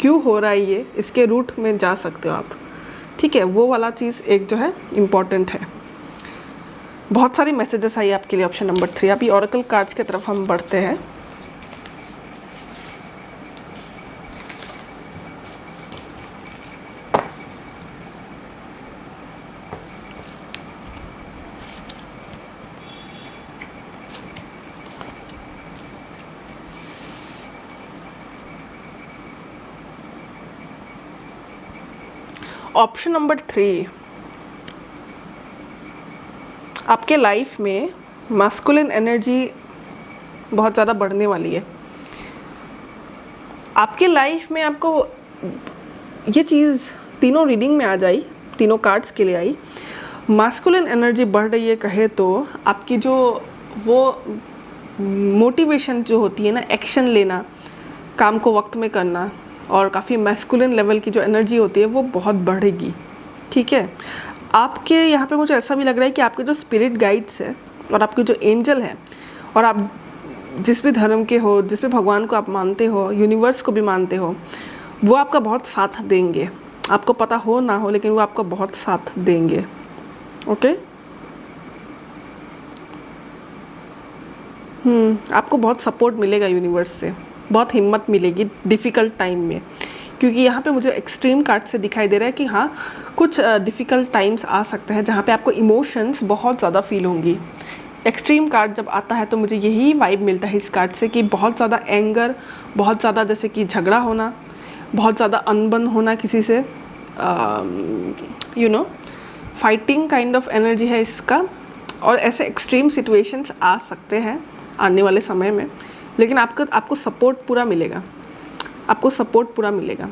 क्यों हो रहा है ये, इसके रूट में जा सकते हो आप। ठीक है, वो वाला चीज़ एक जो है इम्पॉर्टेंट है। बहुत सारी मैसेजेस आई आपके लिए ऑप्शन नंबर 3। अभी ऑरेकल कार्ड्स की तरफ हम बढ़ते हैं। ऑप्शन नंबर 3, आपके लाइफ में मास्कुलिन एनर्जी बहुत ज़्यादा बढ़ने वाली है। आपके लाइफ में आपको ये चीज़ तीनों रीडिंग में आ जाई, तीनों कार्ड्स के लिए आई, मास्कुलिन एनर्जी बढ़ रही है कहे तो आपकी जो वो मोटिवेशन जो होती है ना, एक्शन लेना, काम को वक्त में करना, और काफ़ी मैस्कुलिन लेवल की जो एनर्जी होती है वो बहुत बढ़ेगी। ठीक है, आपके यहाँ पे मुझे ऐसा भी लग रहा है कि आपके जो स्पिरिट गाइड्स है और आपके जो एंजल हैं, और आप जिस भी धर्म के हो, जिस भी भगवान को आप मानते हो, यूनिवर्स को भी मानते हो, वो आपका बहुत साथ देंगे। आपको पता हो ना हो, लेकिन वो आपका बहुत साथ देंगे। ओके। आपको बहुत सपोर्ट मिलेगा यूनिवर्स से, बहुत हिम्मत मिलेगी डिफ़िकल्ट टाइम में, क्योंकि यहाँ पे मुझे एक्सट्रीम कार्ड से दिखाई दे रहा है कि हाँ, कुछ डिफ़िकल्ट टाइम्स आ सकते हैं जहाँ पे आपको इमोशंस बहुत ज़्यादा फील होंगी। एक्सट्रीम कार्ड जब आता है तो मुझे यही वाइब मिलता है इस कार्ड से कि बहुत ज़्यादा एंगर, बहुत ज़्यादा जैसे कि झगड़ा होना, बहुत ज़्यादा अनबन होना किसी से, you know, fighting kind of energy है इसका। और ऐसे एक्सट्रीम सिचुएशंस आ सकते हैं आने वाले समय में, लेकिन आपको सपोर्ट पूरा मिलेगा, आपको सपोर्ट पूरा मिलेगा।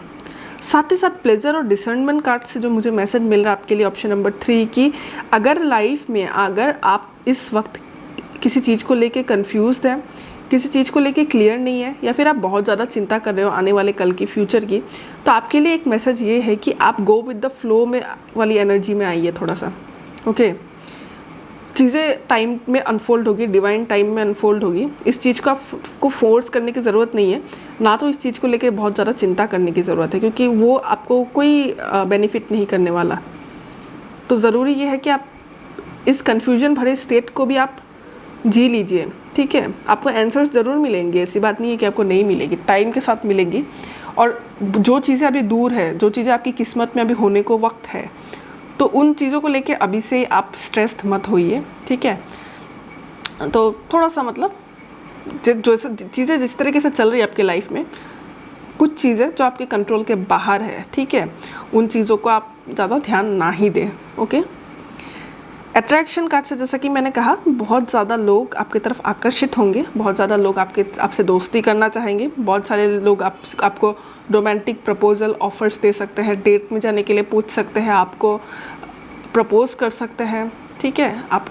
साथ ही साथ प्लेजर और डिसर्नमेंट कार्ड से जो मुझे मैसेज मिल रहा है आपके लिए ऑप्शन नंबर 3 की, अगर लाइफ में अगर आप इस वक्त किसी चीज़ को लेके कंफ्यूज्ड हैं, किसी चीज़ को लेके क्लियर नहीं है, या फिर आप बहुत ज़्यादा चिंता कर रहे हो आने वाले कल की, फ्यूचर की, तो आपके लिए एक मैसेज ये है कि आप गो विद द फ्लो में वाली एनर्जी में आइए थोड़ा सा। ओके। चीज़ें टाइम में अनफोल्ड होगी, डिवाइन टाइम में अनफोल्ड होगी। इस चीज़ को आपको फोर्स करने की ज़रूरत नहीं है, ना तो इस चीज़ को लेके बहुत ज़्यादा चिंता करने की ज़रूरत है, क्योंकि वो आपको कोई बेनिफिट नहीं करने वाला। तो ज़रूरी ये है कि आप इस कन्फ्यूजन भरे स्टेट को भी आप जी लीजिए, ठीक है। आपको आंसर्स ज़रूर मिलेंगे, ऐसी बात नहीं है कि आपको नहीं मिलेगी, टाइम के साथ मिलेगी। और जो चीज़ें अभी दूर है, जो चीज़ें आपकी किस्मत में अभी होने को वक्त है, तो उन चीज़ों को लेके अभी से आप स्ट्रेस्ड मत होइए, ठीक है। तो थोड़ा सा मतलब जो चीज़ें जिस तरीके से चल रही है आपकी लाइफ में, कुछ चीज़ें जो आपके कंट्रोल के बाहर है, ठीक है, उन चीज़ों को आप ज़्यादा ध्यान ना ही दें। ओके। अट्रैक्शन कार्ड से जैसा कि मैंने कहा, बहुत ज़्यादा लोग आपकी तरफ आकर्षित होंगे, बहुत ज़्यादा लोग आपसे दोस्ती करना चाहेंगे, बहुत सारे लोग आपको रोमांटिक प्रपोजल ऑफर्स दे सकते हैं, डेट में जाने के लिए पूछ सकते हैं, आपको प्रपोज कर सकते हैं, ठीक है। आप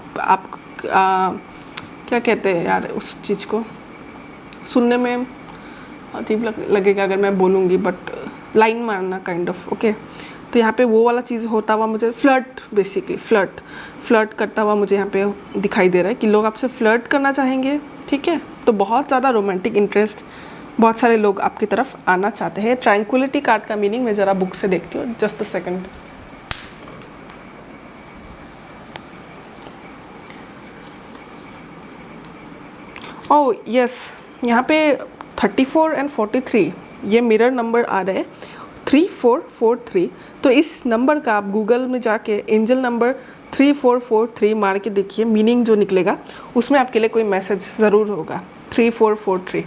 क्या कहते हैं यार उस चीज़ को, सुनने में अजीब लगेगा अगर मैं बोलूँगी, बट लाइन मारना काइंड ऑफ। ओके। तो यहाँ पे वो वाला चीज़ होता हुआ मुझे फ्लर्ट, बेसिकली फ्लर्ट करता हुआ मुझे यहाँ पे दिखाई दे रहा है कि लोग आपसे फ्लर्ट करना चाहेंगे, ठीक है। तो बहुत ज़्यादा रोमांटिक इंटरेस्ट, बहुत सारे लोग आपकी तरफ आना चाहते हैं। ट्रैंक्विलिटी कार्ड का मीनिंग मैं ज़रा बुक से देखती हूँ, just a second. Oh yes, यहाँ पे 34 और 43 ये मिरर नंबर आ रहे हैं, 3443। तो इस नंबर का आप गूगल में जाके एंजल नंबर 3443 मार के देखिए, मीनिंग जो निकलेगा उसमें आपके लिए कोई मैसेज ज़रूर होगा। 3443।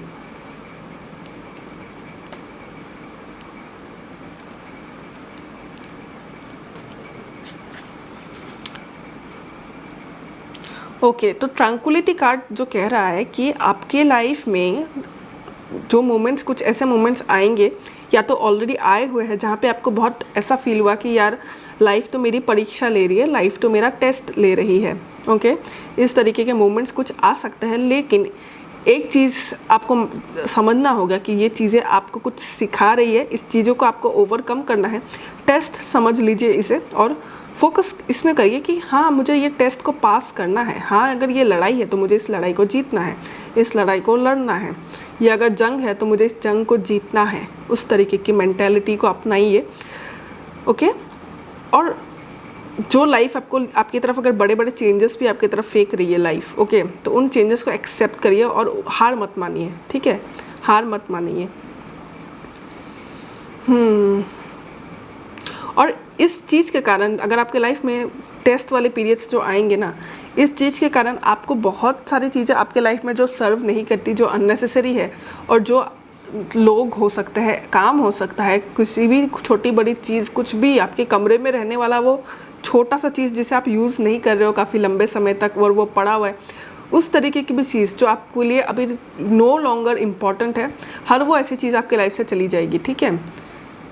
ओके। तो ट्रैंक्विलिटी कार्ड जो कह रहा है कि आपके लाइफ में जो मोमेंट्स, कुछ ऐसे मोमेंट्स आएंगे या तो ऑलरेडी आए हुए हैं जहाँ पे आपको बहुत ऐसा फील हुआ कि यार लाइफ तो मेरी परीक्षा ले रही है, लाइफ तो मेरा टेस्ट ले रही है। ओके। इस तरीके के मोमेंट्स कुछ आ सकते हैं, लेकिन एक चीज़ आपको समझना होगा कि ये चीज़ें आपको कुछ सिखा रही है, इस चीज़ों को आपको ओवरकम करना है। टेस्ट समझ लीजिए इसे और फोकस इसमें करिए कि हाँ, मुझे ये टेस्ट को पास करना है। हाँ, अगर ये लड़ाई है तो मुझे इस लड़ाई को जीतना है, इस लड़ाई को लड़ना है। ये अगर जंग है तो मुझे इस जंग को जीतना है। उस तरीके की मेंटालिटी को अपनाइए। ओके। और जो लाइफ आपकी तरफ अगर बड़े बड़े चेंजेस भी आपकी तरफ फेंक रही है लाइफ, ओके, तो उन चेंजेस को एक्सेप्ट करिए और हार मत मानिए, ठीक है, हार मत मानिए। और इस चीज़ के कारण अगर आपके लाइफ में टेस्ट वाले पीरियड्स जो आएंगे ना, इस चीज़ के कारण आपको बहुत सारी चीज़ें आपके लाइफ में जो सर्व नहीं करती, जो अननेसेसरी है, और जो लोग हो सकते हैं, काम हो सकता है, किसी भी छोटी बड़ी चीज़, कुछ भी आपके कमरे में रहने वाला वो छोटा सा चीज़ जिसे आप यूज़ नहीं कर रहे हो काफ़ी लंबे समय तक और वो पड़ा हुआ है, उस तरीके की भी चीज़ जो आपके लिए अभी नो लॉन्गर इम्पॉर्टेंट है, हर वो ऐसी चीज़ आपके लाइफ से चली जाएगी, ठीक है।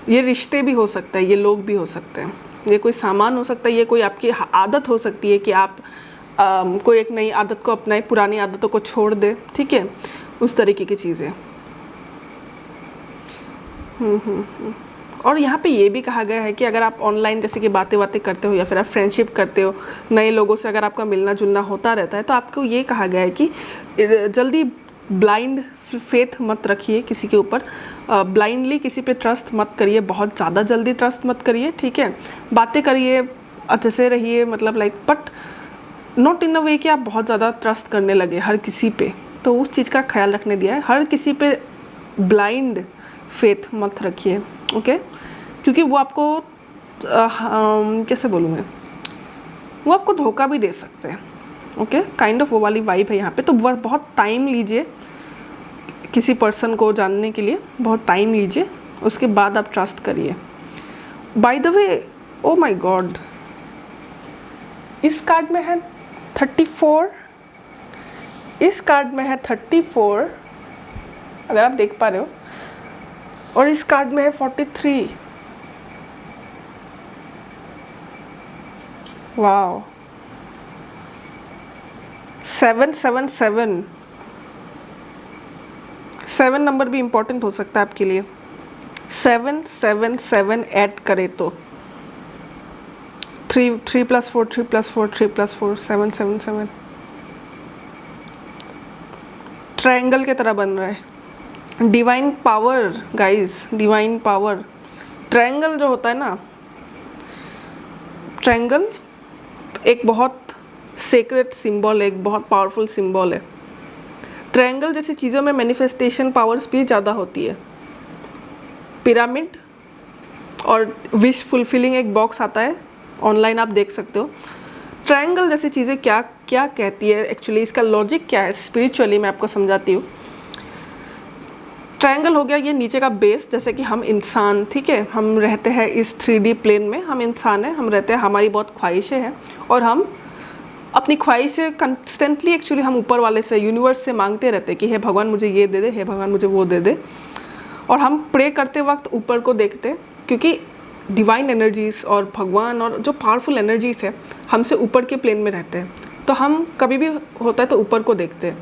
ये रिश्ते भी हो सकता है, ये लोग भी हो सकते हैं, ये कोई सामान हो सकता है, ये कोई आपकी आदत हो सकती है कि आप कोई एक नई आदत को अपनाए, पुरानी आदतों को छोड़ दे, ठीक है, उस तरीके की चीज़ें। और यहाँ पे ये भी कहा गया है कि अगर आप ऑनलाइन जैसे कि बातें करते हो या फिर आप फ्रेंडशिप करते हो, नए लोगों से अगर आपका मिलना जुलना होता रहता है, तो आपको ये कहा गया है कि जल्दी ब्लाइंड फेथ मत रखिए किसी के ऊपर, ब्लाइंडली किसी पे ट्रस्ट मत करिए, बहुत ज़्यादा जल्दी ट्रस्ट मत करिए, ठीक है। बातें करिए, अच्छे से रहिए, मतलब लाइक बट नॉट इन अ वे कि आप बहुत ज़्यादा ट्रस्ट करने लगे हर किसी पे, तो उस चीज़ का ख्याल रखने दिया है। हर किसी पे ब्लाइंड फेथ मत रखिए, ओके, क्योंकि वो आपको कैसे बोलूँ मैं, वो आपको धोखा भी दे सकते हैं, ओके, काइंड ऑफ वो वाली वाइब है यहाँ पे। तो बहुत टाइम लीजिए किसी पर्सन को जानने के लिए, बहुत टाइम लीजिए, उसके बाद आप ट्रस्ट करिए। By the way, oh my God, इस कार्ड में है 34, इस कार्ड में है 34 अगर आप देख पा रहे हो, और इस कार्ड में है 43। वाओ, 777, 7 नंबर भी इम्पोर्टेंट हो सकता है आपके लिए। 777 ऐड करे तो 3 + 4 3 + 4 3 + 4 777 ट्रायंगल के तरह बन रहा है। Divine power guys, divine power. Triangle जो होता है ना, ट्रायंगल एक बहुत सेक्रेट सिंबल है, एक बहुत पावरफुल सिंबल है। ट्रायंगल जैसी चीज़ों में मैनिफेस्टेशन पावर्स भी ज़्यादा होती है। पिरामिड और विश फुलफिलिंग एक बॉक्स आता है, ऑनलाइन आप देख सकते हो। ट्रायंगल जैसी चीज़ें क्या क्या कहती है एक्चुअली, इसका लॉजिक क्या है स्पिरिचुअली, मैं आपको समझाती हूँ। ट्रायंगल हो गया ये नीचे का बेस, जैसे कि हम इंसान, ठीक है, हम रहते हैं इस 3D प्लेन में, हम इंसान हैं, हम रहते हैं, हमारी बहुत ख्वाहिशें हैं, और हम अपनी ख्वाहिशें कंस्टेंटली एक्चुअली हम ऊपर वाले से, यूनिवर्स से मांगते रहते हैं कि हे भगवान मुझे ये दे दे, हे भगवान मुझे वो दे दे। और हम प्रे करते वक्त ऊपर को देखते हैं, क्योंकि डिवाइन एनर्जीज और भगवान और जो पावरफुल एनर्जीज है हमसे ऊपर के प्लेन में रहते हैं, तो हम कभी भी होता है तो ऊपर को देखते हैं।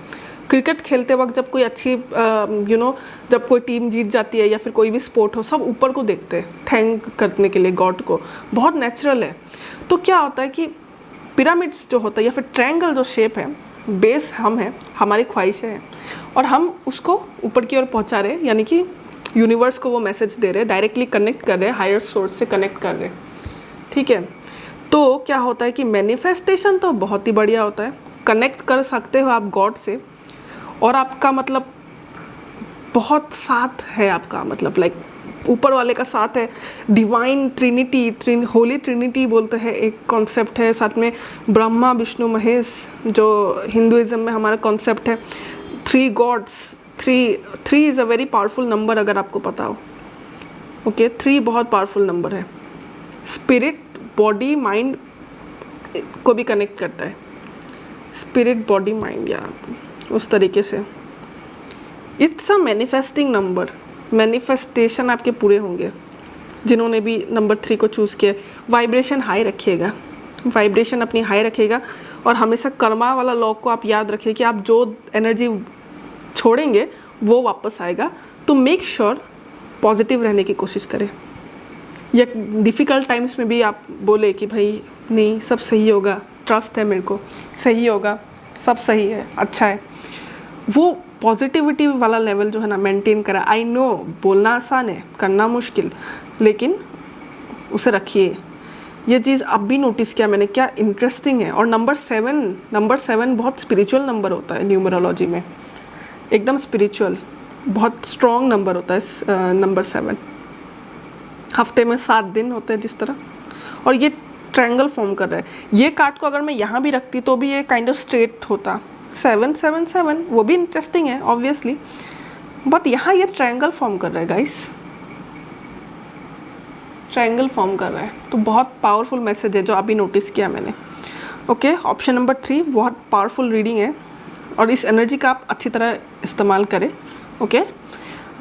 क्रिकेट खेलते वक्त जब कोई अच्छी जब कोई टीम जीत जाती है या फिर कोई भी स्पोर्ट हो, सब ऊपर को देखते हैं थैंक करने के लिए गॉड को, बहुत नेचुरल है। तो क्या होता है कि पिरामिड्स जो होता है या फिर ट्रायंगल जो शेप है, बेस हम हैं, हमारी ख्वाहिशें हैं, और हम उसको ऊपर की ओर पहुंचा रहे हैं, यानी कि यूनिवर्स को वो मैसेज दे रहे हैं, डायरेक्टली कनेक्ट कर रहे हैं, हायर सोर्स से कनेक्ट कर रहे हैं, ठीक है। तो क्या होता है कि मैनिफेस्टेशन तो बहुत ही बढ़िया होता है, कनेक्ट कर सकते हो आप गॉड से, और आपका मतलब बहुत साथ है आपका, मतलब लाइक ऊपर वाले का साथ है। डिवाइन ट्रिनिटी, होली ट्रिनिटी बोलते हैं, एक कॉन्सेप्ट है, साथ में ब्रह्मा विष्णु महेश, जो हिंदुइज्म में हमारा कॉन्सेप्ट है। 3 gods, 3 is a very powerful number, अगर आपको पता हो, ओके। 3 बहुत पावरफुल नंबर है, स्पिरिट बॉडी माइंड को भी कनेक्ट करता है, स्पिरिट बॉडी माइंड, या उस तरीके से। It's a manifesting number, manifestation आपके पूरे होंगे। जिन्होंने भी नंबर 3 को चूज़ किया, वाइब्रेशन हाई रखिएगा, वाइब्रेशन अपनी हाई रखिएगा, और हमेशा कर्मा वाला लॉ को आप याद रखिए कि आप जो एनर्जी छोड़ेंगे वो वापस आएगा। तो मेक श्योर पॉजिटिव रहने की कोशिश करें, या डिफ़िकल्ट टाइम्स में भी आप बोले कि भाई नहीं सब सही होगा, ट्रस्ट है मेरे को, सही होगा, सब सही है, अच्छा है। वो पॉजिटिविटी वाला लेवल जो है ना मेंटेन करा। आई नो बोलना आसान है, करना मुश्किल, लेकिन उसे रखिए। ये चीज़ अब भी नोटिस किया मैंने, क्या इंटरेस्टिंग है। और नंबर 7 बहुत स्पिरिचुअल नंबर होता है न्यूमरोलॉजी में, एकदम स्पिरिचुअल, बहुत स्ट्रॉन्ग नंबर होता है नंबर 7। हफ्ते में 7 दिन होते हैं जिस तरह, और ये ट्रायंगल फॉर्म कर रहा है। ये कार्ड को अगर मैं यहाँ भी रखती तो भी ये काइंड ऑफ स्ट्रेट होता, 777, वो भी इंटरेस्टिंग है ऑब्वियसली, बट यहाँ ये ट्रायंगल फॉर्म कर रहा है गाइस, ट्रायंगल फॉर्म कर रहा है। तो बहुत पावरफुल मैसेज है जो अभी नोटिस किया मैंने, ओके। ऑप्शन नंबर 3 बहुत पावरफुल रीडिंग है, और इस एनर्जी का आप अच्छी तरह इस्तेमाल करें, ओके।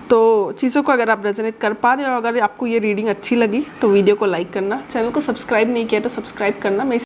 तो चीज़ों को अगर आप रेजोनेट कर पा रहे हो, अगर आपको ये रीडिंग अच्छी लगी तो वीडियो को लाइक करना, चैनल को सब्सक्राइब नहीं किया तो सब्सक्राइब करना। मैं